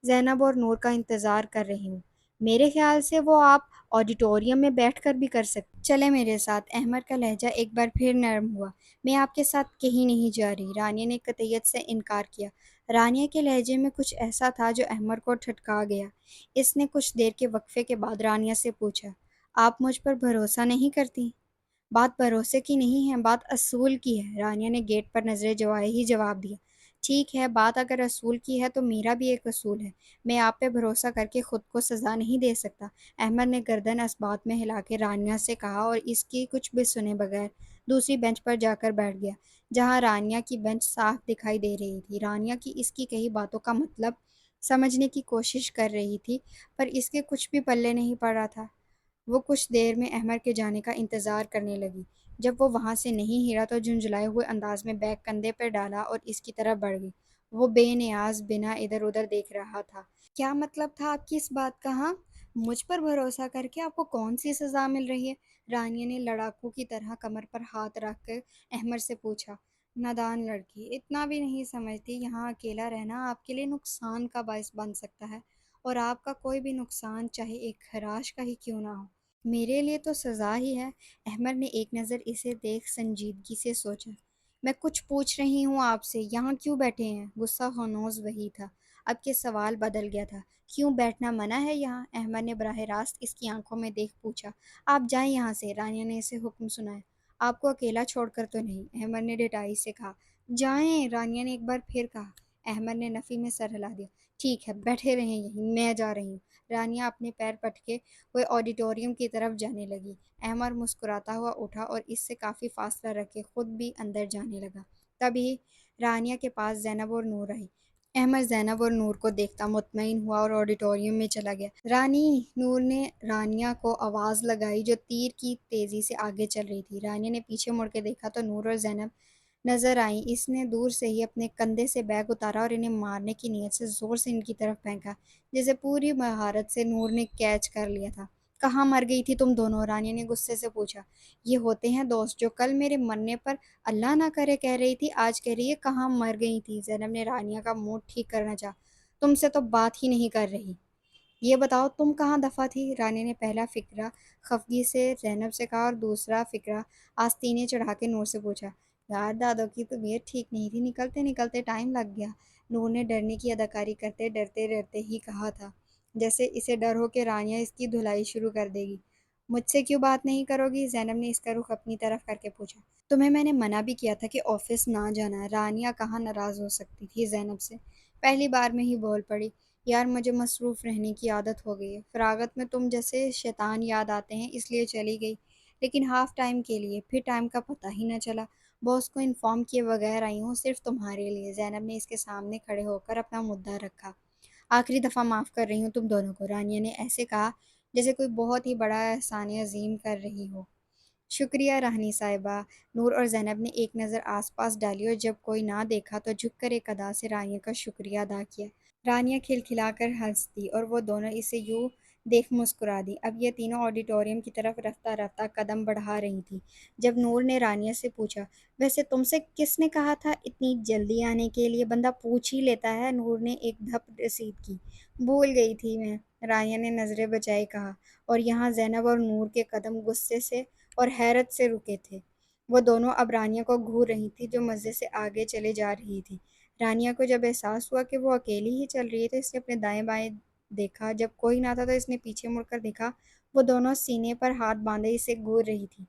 زینب اور نور کا انتظار کر رہی ہوں۔ میرے خیال سے وہ آپ آڈیٹوریم میں بیٹھ کر بھی کر سکتے، چلے میرے ساتھ۔ احمد کا لہجہ ایک بار پھر نرم ہوا۔ میں آپ کے ساتھ کہیں نہیں جا رہی، رانیہ نے قطعیت سے انکار کیا۔ رانیہ کے لہجے میں کچھ ایسا تھا جو احمد کو ٹھٹکا گیا۔ اس نے کچھ دیر کے وقفے کے بعد رانیہ سے پوچھا، آپ مجھ پر بھروسہ نہیں کرتی؟ بات بھروسے کی نہیں ہے، بات اصول کی ہے، رانیہ نے گیٹ پر نظریں جوائے ہی جواب دیا۔ ٹھیک ہے، بات اگر اصول کی ہے تو میرا بھی ایک اصول ہے، میں آپ پہ بھروسہ کر کے خود کو سزا نہیں دے سکتا۔ احمد نے گردن اس بات میں ہلا کے رانیہ سے کہا اور اس کی کچھ بھی سنے بغیر دوسری بینچ پر جا کر بیٹھ گیا، جہاں رانیہ کی بینچ صاف دکھائی دے رہی تھی۔ رانیہ کی اس کی کہی باتوں کا مطلب سمجھنے کی کوشش کر رہی تھی، پر اس کے کچھ بھی پلے نہیں پڑ رہا تھا۔ وہ کچھ دیر میں احمد کے جانے کا انتظار کرنے لگی۔ جب وہ وہاں سے نہیں ہلا تو جھنجھلائے ہوئے انداز میں بیگ کندھے پر ڈالا اور اس کی طرف بڑھ گئی۔ وہ بے نیاز بنا ادھر ادھر دیکھ رہا تھا۔ کیا مطلب تھا آپ کی اس بات کا؟ ہاں، مجھ پر بھروسہ کر کے آپ کو کون سی سزا مل رہی ہے؟ رانیہ نے لڑاکو کی طرح کمر پر ہاتھ رکھ کر احمد سے پوچھا۔ نادان لڑکی، اتنا بھی نہیں سمجھتی یہاں اکیلا رہنا آپ کے لیے نقصان کا باعث بن سکتا ہے، اور آپ کا کوئی بھی نقصان چاہے ایک خراش کا ہی کیوں نہ ہو، میرے لیے تو سزا ہی ہے۔ احمد نے ایک نظر اسے دیکھ سنجیدگی سے سوچا۔ میں کچھ پوچھ رہی ہوں آپ سے، یہاں کیوں بیٹھے ہیں؟ غصہ خنوس وہی تھا، اب کے سوال بدل گیا تھا۔ کیوں بیٹھنا منع ہے یہاں؟ احمد نے براہ راست اس کی آنکھوں میں دیکھ پوچھا۔ آپ جائیں یہاں سے، رانیہ نے اسے حکم سنایا۔ آپ کو اکیلا چھوڑ کر تو نہیں، احمد نے ڈٹائی سے کہا۔ جائیں، رانیہ نے ایک بار پھر کہا۔ احمد نے نفی میں سر ہلا دیا۔ ٹھیک ہے، بیٹھے رہیں یہیں، میں جا رہی ہوں۔ رانیہ اپنے پیر پٹکے وہ آڈیٹوریم کی طرف جانے لگی۔ احمد مسکراتا ہوا اٹھا اور اس سے کافی فاصلہ رکھ کے خود بھی اندر جانے لگا۔ تبھی رانیہ کے پاس زینب اور نور آئی۔ احمد زینب اور نور کو دیکھتا مطمئن ہوا اور آڈیٹوریم میں چلا گیا۔ رانی! نور نے رانیہ کو آواز لگائی جو تیر کی تیزی سے آگے چل رہی تھی۔ رانیہ نے پیچھے مڑ کے دیکھا تو نور اور زینب نظر آئیں۔ اس نے دور سے ہی اپنے کندھے سے بیگ اتارا اور انہیں مارنے کی نیت سے زور سے ان کی طرف پھینکا، جسے پوری مہارت سے نور نے کیچ کر لیا تھا۔ کہاں مر گئی تھی تم دونوں؟ رانیہ نے غصے سے پوچھا۔ یہ ہوتے ہیں دوست جو کل میرے مرنے پر اللہ نہ کرے کہہ رہی تھی، آج کہہ رہی ہے کہاں مر گئی تھی۔ زینب نے رانیہ کا موڈ ٹھیک کرنا چاہا۔ تم سے تو بات ہی نہیں کر رہی، یہ بتاؤ تم کہاں دفع تھی؟ رانیہ نے پہلا فقرہ خفگی سے زینب سے کہا اور دوسرا فقرہ آستینے چڑھا کے نور سے پوچھا۔ یار دادو کی طبیعت ٹھیک نہیں تھی، نکلتے نکلتے ٹائم لگ گیا، نور نے ڈرنے کی اداکاری کرتے ڈرتے ڈرتے ہی کہا تھا، جیسے اسے ڈر ہو کہ رانیہ اس کی دھلائی شروع کر دے گی۔ مجھ سے کیوں بات نہیں کرو گی؟ زینب نے اس کا رخ اپنی طرف کر کے پوچھا۔ تمہیں میں نے منع بھی کیا تھا کہ آفس نہ جانا ہے۔ رانیہ کہاں ناراض ہو سکتی تھی زینب سے، پہلی بار میں ہی بول پڑی۔ یار مجھے مصروف رہنے کی عادت ہو گئی ہے، فراغت میں تم جیسے شیطان یاد آتے ہیں اس لیے چلی گئی، لیکن ہاف ٹائم کے لیے، پھر ٹائم کا پتہ ہی نہ چلا۔ باس کو انفارم کیے بغیر آئی ہوں صرف تمہارے لیے۔ زینب نے اس کے سامنے کھڑے ہو کر اپنا مدعا رکھا۔ آخری دفعہ معاف کر رہی ہوں تم دونوں کو، رانیہ نے ایسے کہا جیسے کوئی بہت ہی بڑا احسان عظیم کر رہی ہو۔ شکریہ رانی صاحبہ۔ نور اور زینب نے ایک نظر آس پاس ڈالی اور جب کوئی نہ دیکھا تو جھک کر ایک ادا سے رانیہ کا شکریہ ادا کیا۔ رانیہ کھلکھلا کر ہنس دی اور وہ دونوں اسے یوں دیکھ مسکرا دی۔ اب یہ تینوں آڈیٹوریم کی طرف رفتہ رفتہ قدم بڑھا رہی تھیں جب نور نے رانیہ سے پوچھا، ویسے تم سے کس نے کہا تھا اتنی جلدی آنے کے لیے؟ بندہ پوچھ ہی لیتا ہے۔ نور نے ایک دھپ رسید کی۔ بھول گئی تھی میں، رانیہ نے نظریں بچائے کہا، اور یہاں زینب اور نور کے قدم غصے سے اور حیرت سے رکے تھے۔ وہ دونوں اب رانیہ کو گھور رہی تھی جو مزے سے آگے چلے جا رہی تھی۔ رانیہ کو جب احساس ہوا کہ وہ اکیلی ہی چل رہی ہے تو اس نے اپنے دائیں بائیں دیکھا، جب کوئی نہ تھا تو اس نے پیچھے مڑ کر دیکھا، وہ دونوں سینے پر ہاتھ باندھے اسے گھور رہی تھی۔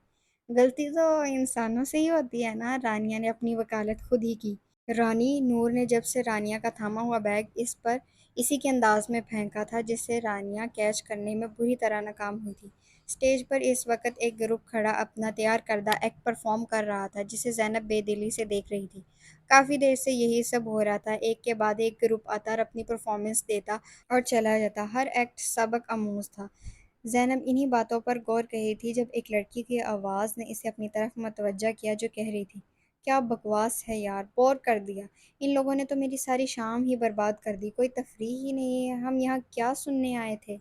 غلطی تو انسانوں سے ہی ہوتی ہے نا، رانیہ نے اپنی وکالت خود ہی کی۔ رانی! نور نے جب سے رانیہ کا تھاما ہوا بیگ اس پر اسی کے انداز میں پھینکا تھا جسے رانیہ کیچ کرنے میں بری طرح ناکام ہوئی تھی، اسٹیج پر اس وقت ایک گروپ کھڑا اپنا تیار کردہ ایکٹ پرفارم کر رہا تھا جسے زینب بے دلی سے دیکھ رہی تھی۔ کافی دیر سے یہی سب ہو رہا تھا، ایک کے بعد ایک گروپ آتا اور اپنی پرفارمنس دیتا اور چلا جاتا، ہر ایکٹ سبق آموز تھا۔ زینب انہی باتوں پر غور کر رہی تھی جب ایک لڑکی کی آواز نے اسے اپنی طرف متوجہ کیا جو کہہ رہی تھی، کیا بکواس ہے یار، بور کر دیا، ان لوگوں نے تو میری ساری شام ہی برباد کر دی، کوئی تفریح ہی نہیں ہے، ہم یہاں کیا سننے آئے تھے؟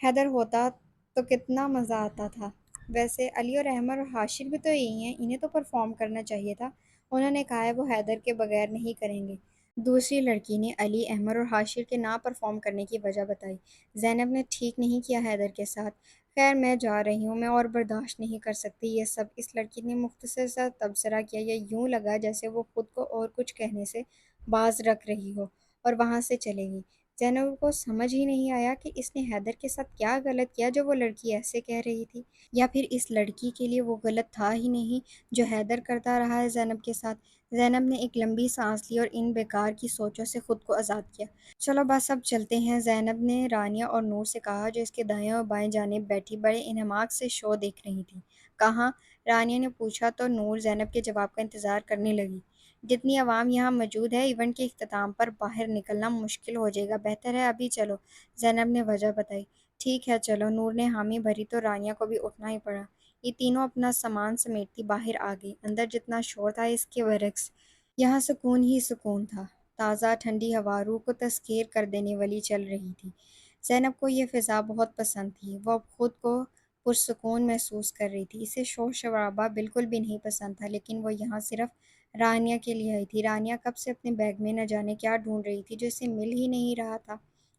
حیدر ہوتا تو کتنا مزہ آتا تھا۔ ویسے علی اور احمد اور حاشر بھی تو یہی ہیں، انہیں تو پرفارم کرنا چاہیے تھا، انہوں نے کہا ہے وہ حیدر کے بغیر نہیں کریں گے۔ دوسری لڑکی نے علی، احمد اور حاشر کے نہ پرفارم کرنے کی وجہ بتائی۔ زینب نے ٹھیک نہیں کیا حیدر کے ساتھ، خیر میں جا رہی ہوں، میں اور برداشت نہیں کر سکتی یہ سب۔ اس لڑکی نے مختصر سا تبصرہ کیا، یا یوں لگا جیسے وہ خود کو اور کچھ کہنے سے باز رکھ رہی ہو، اور وہاں سے چلے گی۔ زینب کو سمجھ ہی نہیں آیا کہ اس نے حیدر کے ساتھ کیا غلط کیا جو وہ لڑکی ایسے کہہ رہی تھی، یا پھر اس لڑکی کے لیے وہ غلط تھا ہی نہیں جو حیدر کرتا رہا ہے زینب کے ساتھ۔ زینب نے ایک لمبی سانس لی اور ان بیکار کی سوچوں سے خود کو آزاد کیا۔ چلو بس اب چلتے ہیں، زینب نے رانیہ اور نور سے کہا جو اس کے دائیں اور بائیں جانب بیٹھی بڑے انہماک سے شو دیکھ رہی تھی۔ کہاں؟ رانیہ نے پوچھا تو نور زینب کے جواب کا انتظار کرنے لگی۔ جتنی عوام یہاں موجود ہے، ایونٹ کے اختتام پر باہر نکلنا مشکل ہو جائے گا، بہتر ہے ابھی چلو، زینب نے وجہ بتائی۔ ٹھیک ہے چلو، نور نے حامی بھری تو رانیہ کو بھی اٹھنا ہی پڑا۔ یہ تینوں اپنا سامان سمیٹتی باہر آ گئی۔ اندر جتنا شور تھا اس کے برعکس یہاں سکون ہی سکون تھا، تازہ ٹھنڈی ہوا روح کو تسخیر کر دینے والی چل رہی تھی۔ زینب کو یہ فضا بہت پسند تھی، وہ اب خود کو پرسکون محسوس کر رہی تھی۔ اسے شور شرابہ بالکل بھی نہیں پسند تھا، لیکن وہ یہاں صرف رانیہ کے لیے آئی تھی۔ رانیہ کب سے اپنے بیگ میں نہ جانے کیا ڈھونڈ رہی تھی جو اسے مل ہی نہیں رہا تھا۔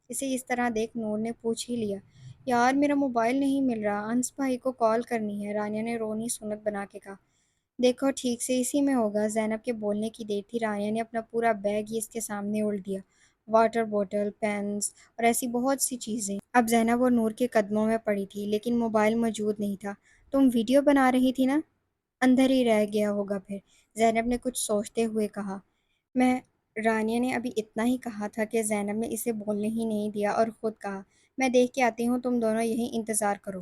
اسے اس طرح دیکھ نور نے پوچھ ہی لیا، یار میرا موبائل نہیں مل رہا، انس بھائی کو کال کرنی ہے، رانیہ نے رونی سنت بنا کے کہا۔ دیکھو ٹھیک سے اسی میں ہوگا۔ زینب کے بولنے کی دیر تھی، رانیہ نے اپنا پورا بیگ ہی اس کے سامنے الٹ دیا، واٹر بوٹل، پینس اور ایسی بہت سی چیزیں اب زینب اور نور کے قدموں میں پڑی تھی، لیکن موبائل موجود نہیں تھا۔ تم ویڈیو بنا رہی تھی نا؟ اندر ہی رہ گیا ہوگا پھر، زینب نے کچھ سوچتے ہوئے کہا۔ میں رانیہ نے ابھی اتنا ہی کہا تھا کہ زینب نے اسے بولنے ہی نہیں دیا اور خود کہا، میں دیکھ کے آتی ہوں، تم دونوں یہیں انتظار کرو۔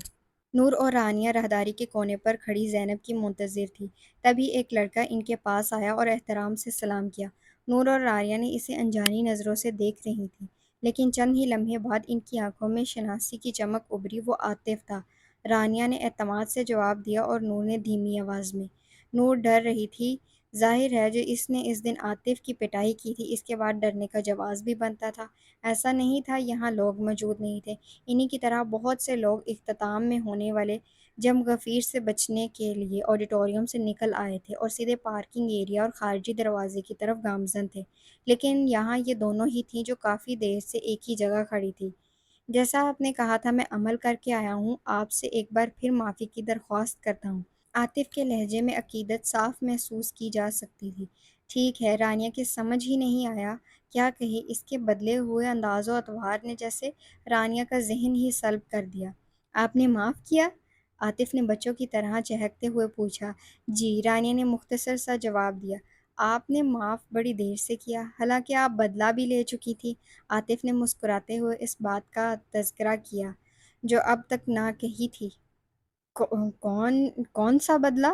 نور اور رانیہ راہداری کے کونے پر کھڑی زینب کی منتظر تھی، تبھی ایک لڑکا ان کے پاس آیا اور احترام سے سلام کیا۔ نور اور رانیہ نے اسے انجانی نظروں سے دیکھ رہی تھیں، لیکن چند ہی لمحے بعد ان کی آنکھوں میں شناسی کی چمک ابھری، وہ عاطف تھا۔ رانیہ نے اعتماد سے جواب دیا اور نور نے دھیمی آواز میں۔ نور ڈر رہی تھی، ظاہر ہے جو اس نے اس دن عاطف کی پٹائی کی تھی، اس کے بعد ڈرنے کا جواز بھی بنتا تھا۔ ایسا نہیں تھا یہاں لوگ موجود نہیں تھے، انہی کی طرح بہت سے لوگ اختتام میں ہونے والے جم غفیر سے بچنے کے لیے آڈیٹوریم سے نکل آئے تھے اور سیدھے پارکنگ ایریا اور خارجی دروازے کی طرف گامزن تھے، لیکن یہاں یہ دونوں ہی تھیں جو کافی دیر سے ایک ہی جگہ کھڑی تھی۔ جیسا آپ نے کہا تھا میں عمل کر کے آیا ہوں، آپ سے ایک بار پھر معافی کی درخواست کرتا ہوں۔ عاطف کے لہجے میں عقیدت صاف محسوس کی جا سکتی تھی۔ ٹھیک ہے، رانیہ کے سمجھ ہی نہیں آیا کیا کہے، اس کے بدلے ہوئے انداز و اطوار نے جیسے رانیہ کا ذہن ہی سلب کر دیا۔ آپ نے معاف کیا؟ عاطف نے بچوں کی طرح چہکتے ہوئے پوچھا۔ جی، رانیہ نے مختصر سا جواب دیا۔ آپ نے معاف بڑی دیر سے کیا، حالانکہ آپ بدلہ بھی لے چکی تھی۔ عاطف نے مسکراتے ہوئے اس بات کا تذکرہ کیا جو اب تک نہ کہی تھی۔ کون کون سا بدلہ؟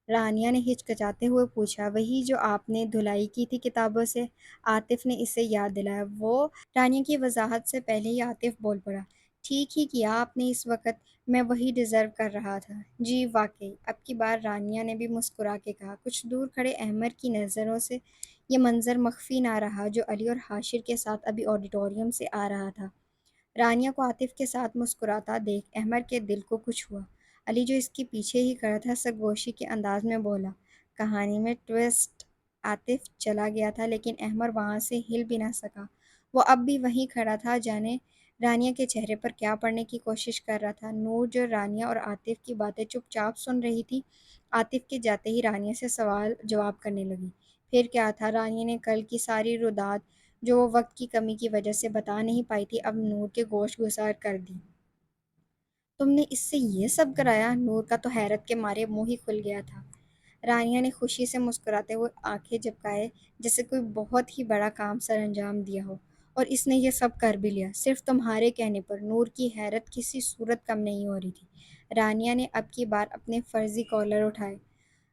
رانیہ نے ہچکچاتے ہوئے پوچھا۔ وہی جو آپ نے دھلائی کی تھی کتابوں سے، عاطف نے اسے یاد دلایا۔ وہ رانیہ کی وضاحت سے پہلے ہی عاطف بول پڑا۔ ٹھیک ہی کیا آپ نے، اس وقت میں وہی ڈیزرو کر رہا تھا۔ جی واقعی، اب کی بار رانیہ نے بھی مسکرا کے کہا۔ کچھ دور کھڑے احمد کی نظروں سے یہ منظر مخفی نہ رہا جو علی اور حاشر کے ساتھ ابھی آڈیٹوریم سے آ رہا تھا۔ رانیہ کو عاطف کے ساتھ مسکراتا دیکھ احمد کے دل کو کچھ ہوا۔ علی جو اس کے پیچھے ہی کھڑا تھا سرگوشی کے انداز میں بولا، کہانی میں ٹویسٹ۔ عاطف چلا گیا تھا لیکن احمد وہاں سے ہل بھی نہ سکا، وہ اب بھی وہیں کھڑا تھا، جانے رانیہ کے چہرے پر کیا پڑھنے کی کوشش کر رہا تھا۔ نور جو رانیہ اور عاطف کی باتیں چپ چاپ سن رہی تھی، عاطف کے جاتے ہی رانیہ سے سوال جواب کرنے لگی۔ پھر کیا تھا؟ رانیہ نے کل کی ساری رودات جو وہ وقت کی کمی کی وجہ سے بتا نہیں پائی تھی اب نور کے گوش گزار کر دی۔ تم نے اس سے یہ سب کرایا؟ نور کا تو حیرت کے مارے منہ ہی کھل گیا تھا۔ رانیہ نے خوشی سے مسکراتے ہوئے آنکھیں جھپکائے جیسے کوئی بہت ہی بڑا کام سر انجام دیا ہو، اور اس نے یہ سب کر بھی لیا صرف تمہارے کہنے پر۔ نور کی حیرت کسی صورت کم نہیں ہو رہی تھی۔ رانیہ نے اب کی بار اپنے فرضی کالر اٹھائے۔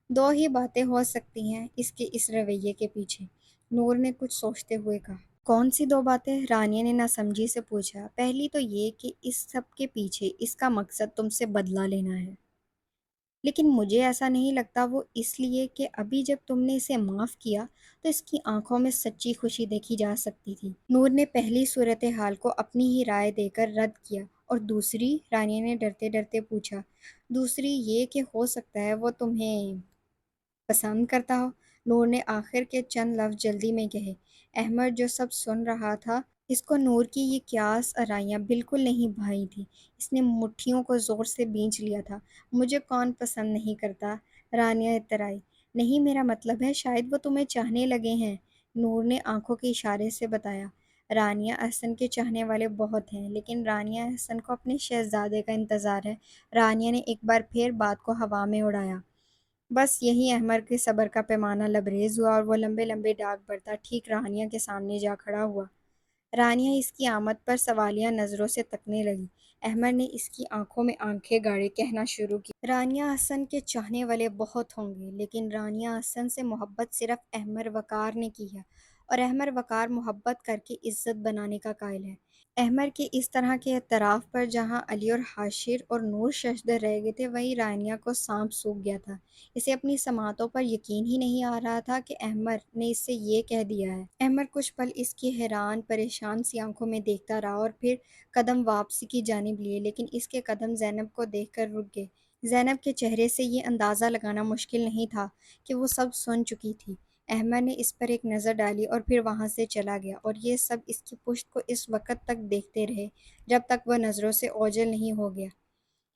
دو ہی باتیں ہو سکتی ہیں اس کے اس رویے کے پیچھے، نور نے کچھ سوچتے ہوئے کہا۔ کون سی دو باتیں؟ رانیہ نے ناسمجھی سے پوچھا۔ پہلی تو یہ کہ اس سب کے پیچھے اس کا مقصد تم سے بدلہ لینا ہے، لیکن مجھے ایسا نہیں لگتا وہ اس لیے کہ ابھی جب تم نے اسے معاف کیا تو اس کی آنکھوں میں سچی خوشی دیکھی جا سکتی تھی۔ نور نے پہلی صورتحال کو اپنی ہی رائے دے کر رد کیا۔ اور دوسری؟ رانیہ نے ڈرتے ڈرتے پوچھا۔ دوسری یہ کہ ہو سکتا ہے وہ تمہیں پسند کرتا ہو، نور نے آخر کے چند لفظ جلدی میں کہے۔ احمد جو سب سن رہا تھا، اس کو نور کی یہ قیاس آرائیاں بالکل نہیں بھائی تھیں۔ اس نے مٹھیوں کو زور سے بھینچ لیا تھا۔ مجھے کون پسند نہیں کرتا؟ رانیہ اترائی۔ نہیں، میرا مطلب ہے شاید وہ تمہیں چاہنے لگے ہیں، نور نے آنکھوں کے اشارے سے بتایا۔ رانیہ احسن کے چاہنے والے بہت ہیں، لیکن رانیہ احسن کو اپنے شہزادے کا انتظار ہے۔ رانیہ نے ایک بار پھر بات کو ہوا میں اڑایا۔ بس یہی احمد کے صبر کا پیمانہ لبریز ہوا اور وہ لمبے لمبے ڈاک بھرتا ٹھیک رانیہ کے سامنے جا کھڑا ہوا۔ رانیہ اس کی آمد پر سوالیہ نظروں سے تکنے لگی۔ احمد نے اس کی آنکھوں میں آنکھیں گاڑے کہنا شروع کی۔ رانیہ احسن کے چاہنے والے بہت ہوں گے، لیکن رانیہ احسن سے محبت صرف احمد وقار نے کی ہے، اور احمد وقار محبت کر کے عزت بنانے کا قائل ہے۔ احمد کے اس طرح کے اعتراف پر جہاں علی اور حاشر اور نور ششدر رہ گئے تھے، وہیں رانیہ کو سانپ سونکھ گیا تھا۔ اسے اپنی سماعتوں پر یقین ہی نہیں آ رہا تھا کہ احمد نے اس سے یہ کہہ دیا ہے۔ احمد کچھ پل اس کی حیران پریشان سی آنکھوں میں دیکھتا رہا اور پھر قدم واپسی کی جانب لیے، لیکن اس کے قدم زینب کو دیکھ کر رک گئے۔ زینب کے چہرے سے یہ اندازہ لگانا مشکل نہیں تھا کہ وہ سب سن چکی تھی۔ احمد نے اس پر ایک نظر ڈالی اور پھر وہاں سے چلا گیا، اور یہ سب اس کی پشت کو اس وقت تک دیکھتے رہے جب تک وہ نظروں سے اوجھل نہیں ہو گیا۔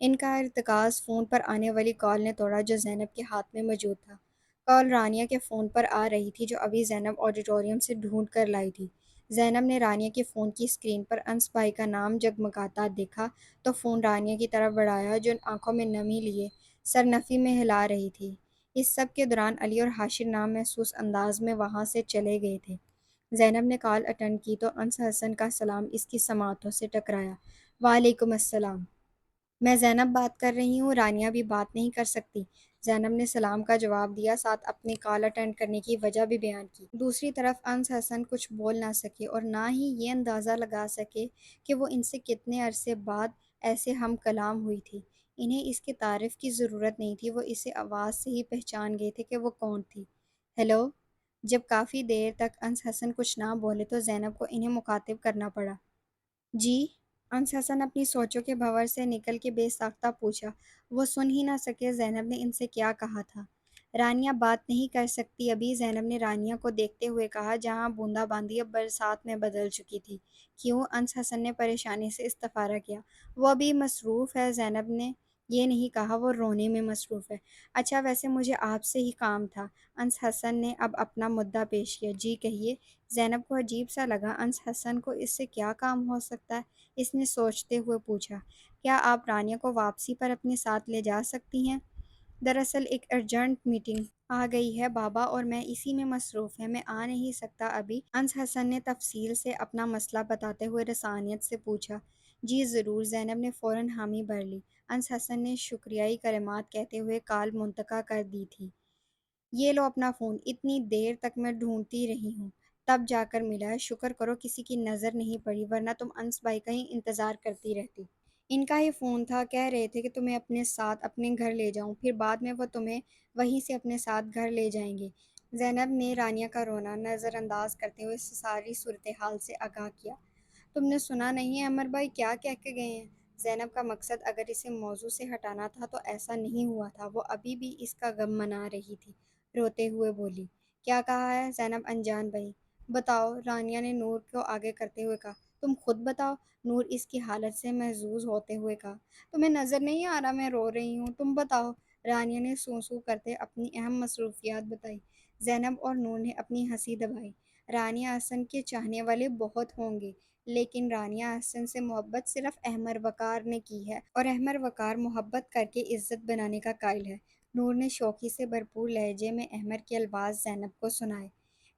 ان کا ارتکاز فون پر آنے والی کال نے توڑا جو زینب کے ہاتھ میں موجود تھا۔ کال رانیہ کے فون پر آ رہی تھی، جو ابھی زینب آڈیٹوریم سے ڈھونڈ کر لائی تھی۔ زینب نے رانیہ کے فون کی اسکرین پر انس بھائی کا نام جگمگاتا دیکھا تو فون رانیہ کی طرف بڑھایا، جو آنکھوں میں نمی لیے سر نفی میں ہلا رہی تھی۔ اس سب کے دوران علی اور حاشر نام محسوس انداز میں وہاں سے چلے گئے تھے۔ زینب نے کال اٹینڈ کی تو انس حسن کا سلام اس کی سماعتوں سے ٹکرایا۔ وعلیکم السلام، میں زینب بات کر رہی ہوں، رانیہ بھی بات نہیں کر سکتی؟ زینب نے سلام کا جواب دیا، ساتھ اپنی کال اٹینڈ کرنے کی وجہ بھی بیان کی۔ دوسری طرف انس حسن کچھ بول نہ سکے اور نہ ہی یہ اندازہ لگا سکے کہ وہ ان سے کتنے عرصے بعد ایسے ہم کلام ہوئی تھی۔ انہیں اس کی تعریف کی ضرورت نہیں تھی، وہ اسے آواز سے ہی پہچان گئے تھے کہ وہ کون تھی۔ ہیلو! جب کافی دیر تک انس حسن کچھ نہ بولے تو زینب کو انہیں مخاطب کرنا پڑا۔ جی؟ انس حسن اپنی سوچوں کے بھنور سے نکل کے بے ساختہ پوچھا۔ وہ سن ہی نہ سکے زینب نے ان سے کیا کہا تھا۔ رانیہ بات نہیں کر سکتی ابھی، زینب نے رانیہ کو دیکھتے ہوئے کہا، جہاں بوندا باندی اب برسات میں بدل چکی تھی۔ کیوں؟ انس حسن نے پریشانی سے استفارہ کیا۔ وہ ابھی مصروف ہے، زینب نے یہ نہیں کہا، وہ رونے میں مصروف ہے۔ اچھا، ویسے مجھے آپ سے ہی کام تھا۔ انس حسن نے اب اپنا مدعا پیش کیا۔ جی کہیے۔ زینب کو عجیب سا لگا، انس حسن کو اس سے کیا کام ہو سکتا ہے؟ اس نے سوچتے ہوئے پوچھا، کیا آپ رانیہ کو واپسی پر اپنے ساتھ لے جا سکتی ہیں؟ دراصل ایک ارجنٹ میٹنگ آ گئی ہے بابا، اور میں اسی میں مصروف ہے، میں آ نہیں سکتا ابھی۔ انس حسن نے تفصیل سے اپنا مسئلہ بتاتے ہوئے رسانیت سے پوچھا۔ جی ضرور، زینب نے فوراً حامی بھر لی۔ انس حسن نے شکریائی کلمات کہتے ہوئے کال منتقل کر دی تھی۔ یہ لو اپنا فون، اتنی دیر تک میں ڈھونڈتی رہی ہوں، تب جا کر ملا ہے، شکر کرو کسی کی نظر نہیں پڑی، ورنہ تم انس بھائی کا ہی انتظار کرتی رہتی۔ ان کا ہی فون تھا، کہہ رہے تھے کہ تمہیں اپنے ساتھ اپنے گھر لے جاؤں، پھر بعد میں وہ تمہیں وہیں سے اپنے ساتھ گھر لے جائیں گے۔ زینب نے رانیہ کا رونا نظر انداز کرتے ہوئے ساری صورتحال سے آگاہ کیا۔ تم نے سنا نہیں احمد بھائی کیا کہہ کے گئے ہیں؟ زینب کا مقصد اگر اسے موضوع سے ہٹانا تھا تو ایسا نہیں ہوا تھا، وہ ابھی بھی اس کا غم منا رہی تھی۔ روتے ہوئے بولی، کیا کہا ہے زینب انجان بھائی؟ بتاؤ، رانیہ نے نور کو آگے کرتے ہوئے کہا۔ تم خود بتاؤ، نور اس کی حالت سے محظوظ ہوتے ہوئے کہا۔ تمہیں نظر نہیں آ رہا میں رو رہی ہوں؟ تم بتاؤ، رانیہ نے سوں سوں کرتے اپنی اہم مصروفیات بتائی۔ زینب اور نور نے اپنی ہنسی دبائی۔ رانیہ احسن کے چاہنے والے بہت ہوں گے، لیکن رانیہ احسن سے محبت صرف احمد وقار نے کی ہے، اور احمد وقار محبت کر کے عزت بنانے کا قائل ہے۔ نور نے شوخی سے بھرپور لہجے میں احمد کے الفاظ زینب کو سنائے۔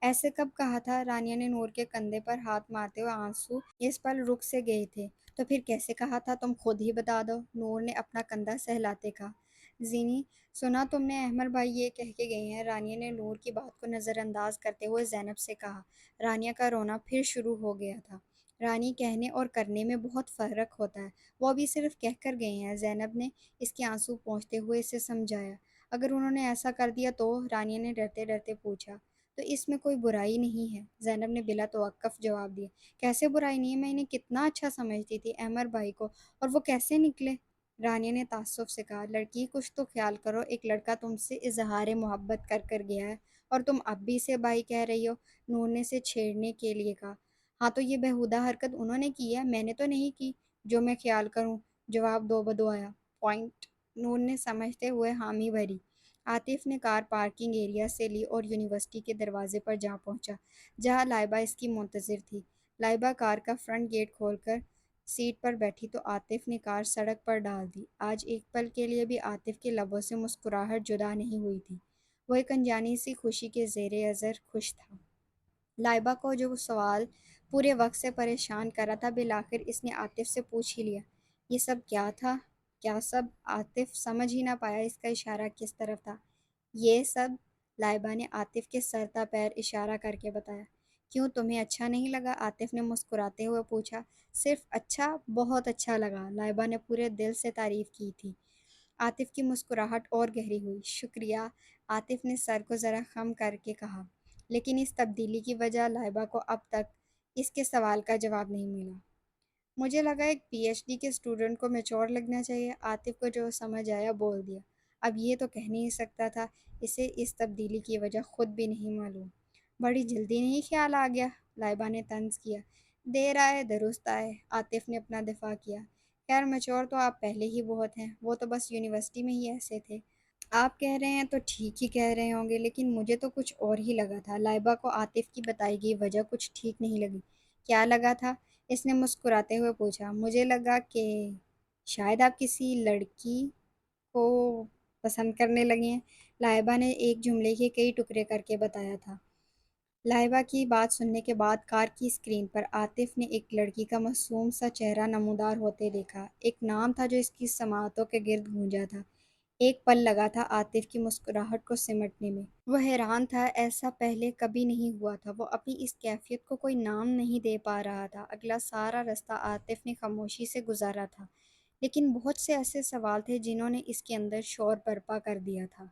ایسے کب کہا تھا؟ رانیہ نے نور کے کندھے پر ہاتھ مارتے ہوئے آنسو اس پل رک سے گئے تھے۔ تو پھر کیسے کہا تھا؟ تم خود ہی بتا دو، نور نے اپنا کندھا سہلاتے کہا۔ زینی، سنا تم نے احمر بھائی یہ کہہ کے گئے ہیں؟ رانیہ نے نور کی بات کو نظر انداز کرتے ہوئے زینب سے کہا۔ رانیہ کا رونا پھر شروع ہو گیا تھا۔ رانی، کہنے اور کرنے میں بہت فرق ہوتا ہے، وہ ابھی صرف کہہ کر گئے ہیں۔ زینب نے اس کے آنسو پونچھتے ہوئے اسے سمجھایا۔ اگر انہوں نے ایسا کر دیا تو؟ رانیہ نے ڈرتے ڈرتے پوچھا۔ تو اس میں کوئی برائی نہیں ہے، زینب نے بلا توقف جواب دیا۔ کیسے برائی نہیں ہے؟ میں انہیں کتنا اچھا سمجھتی تھی، احمر بھائی کو، اور وہ کیسے نکلے؟ رانیہ نے تعصب سے کہا۔ لڑکی، کچھ تو خیال کرو، ایک لڑکا تم سے اظہار محبت کر کر گیا ہے اور تم اب بھی اسے بھائی کہہ رہی ہو، نور نے اسے چھیڑنے کے لیے کہا۔ ہاں تو یہ بےہودہ حرکت انہوں نے کی ہے، میں نے تو نہیں کی، جو میں خیال کروں، جواب دو بدو آیا۔ پوائنٹ، نور نے سمجھتے ہوئے حامی بھری۔ عاطف نے کار پارکنگ ایریا سے لی اور یونیورسٹی کے دروازے پر جا پہنچا، جہاں لائبہ اس کی منتظر تھی۔ لائبہ کار کا فرنٹ گیٹ کھول کر سیٹ پر بیٹھی تو عاطف نے کار سڑک پر ڈال دی۔ آج ایک پل کے لیے بھی عاطف کے لبوں سے مسکراہٹ جدا نہیں ہوئی تھی، وہ ایک انجانی سی خوشی کے زیر اثر خوش تھا۔ لائبہ کو جو سوال پورے وقت سے پریشان کر رہا تھا، بالآخر اس نے عاطف سے پوچھ ہی لیا۔ یہ سب کیا تھا؟ کیا سب؟ عاطف سمجھ ہی نہ پایا اس کا اشارہ کس طرف تھا۔ یہ سب، لائبہ نے عاطف کے سر تا پیر اشارہ کر کے بتایا۔ کیوں، تمہیں اچھا نہیں لگا؟ عاطف نے مسکراتے ہوئے پوچھا۔ صرف اچھا، بہت اچھا لگا، لائبہ نے پورے دل سے تعریف کی تھی۔ عاطف کی مسکراہٹ اور گہری ہوئی۔ شکریہ، عاطف نے سر کو ذرا خم کر کے کہا۔ لیکن اس تبدیلی کی وجہ؟ لائبہ کو اب تک اس کے سوال کا جواب نہیں ملا۔ مجھے لگا ایک پی ایچ ڈی کے اسٹوڈنٹ کو میچور لگنا چاہیے، عاطف کو جو سمجھ آیا بول دیا۔ اب یہ تو کہہ نہیں سکتا تھا، اسے اس تبدیلی کی وجہ خود بھی نہیں معلوم۔ بڑی جلدی نہیں خیال آ گیا؟ لائبہ نے طنز کیا۔ دیر آئے درست آئے، عاطف نے اپنا دفاع کیا۔ خیر میچور تو آپ پہلے ہی بہت ہیں، وہ تو بس یونیورسٹی میں ہی ایسے تھے۔ آپ کہہ رہے ہیں تو ٹھیک ہی کہہ رہے ہوں گے، لیکن مجھے تو کچھ اور ہی لگا تھا۔ لائبہ کو عاطف کی بتائی گئی وجہ کچھ ٹھیک نہیں لگی۔ کیا لگا تھا؟ اس نے مسکراتے ہوئے پوچھا۔ مجھے لگا کہ شاید آپ کسی لڑکی کو پسند کرنے لگے ہیں، لائبہ نے ایک جملے کے کئی ٹکڑے کر کے بتایا تھا۔ لائبہ کی بات سننے کے بعد کار کی اسکرین پر عاطف نے ایک لڑکی کا معصوم سا چہرہ نمودار ہوتے دیکھا، ایک نام تھا جو اس کی سماعتوں کے گرد گونجا تھا۔ ایک پل لگا تھا عاطف کی مسکراہٹ کو سمٹنے میں۔ وہ حیران تھا، ایسا پہلے کبھی نہیں ہوا تھا۔ وہ اپنی اس کیفیت کو کوئی نام نہیں دے پا رہا تھا۔ اگلا سارا رستہ عاطف نے خاموشی سے گزارا تھا، لیکن بہت سے ایسے سوال تھے جنہوں نے اس کے اندر شور برپا کر دیا تھا۔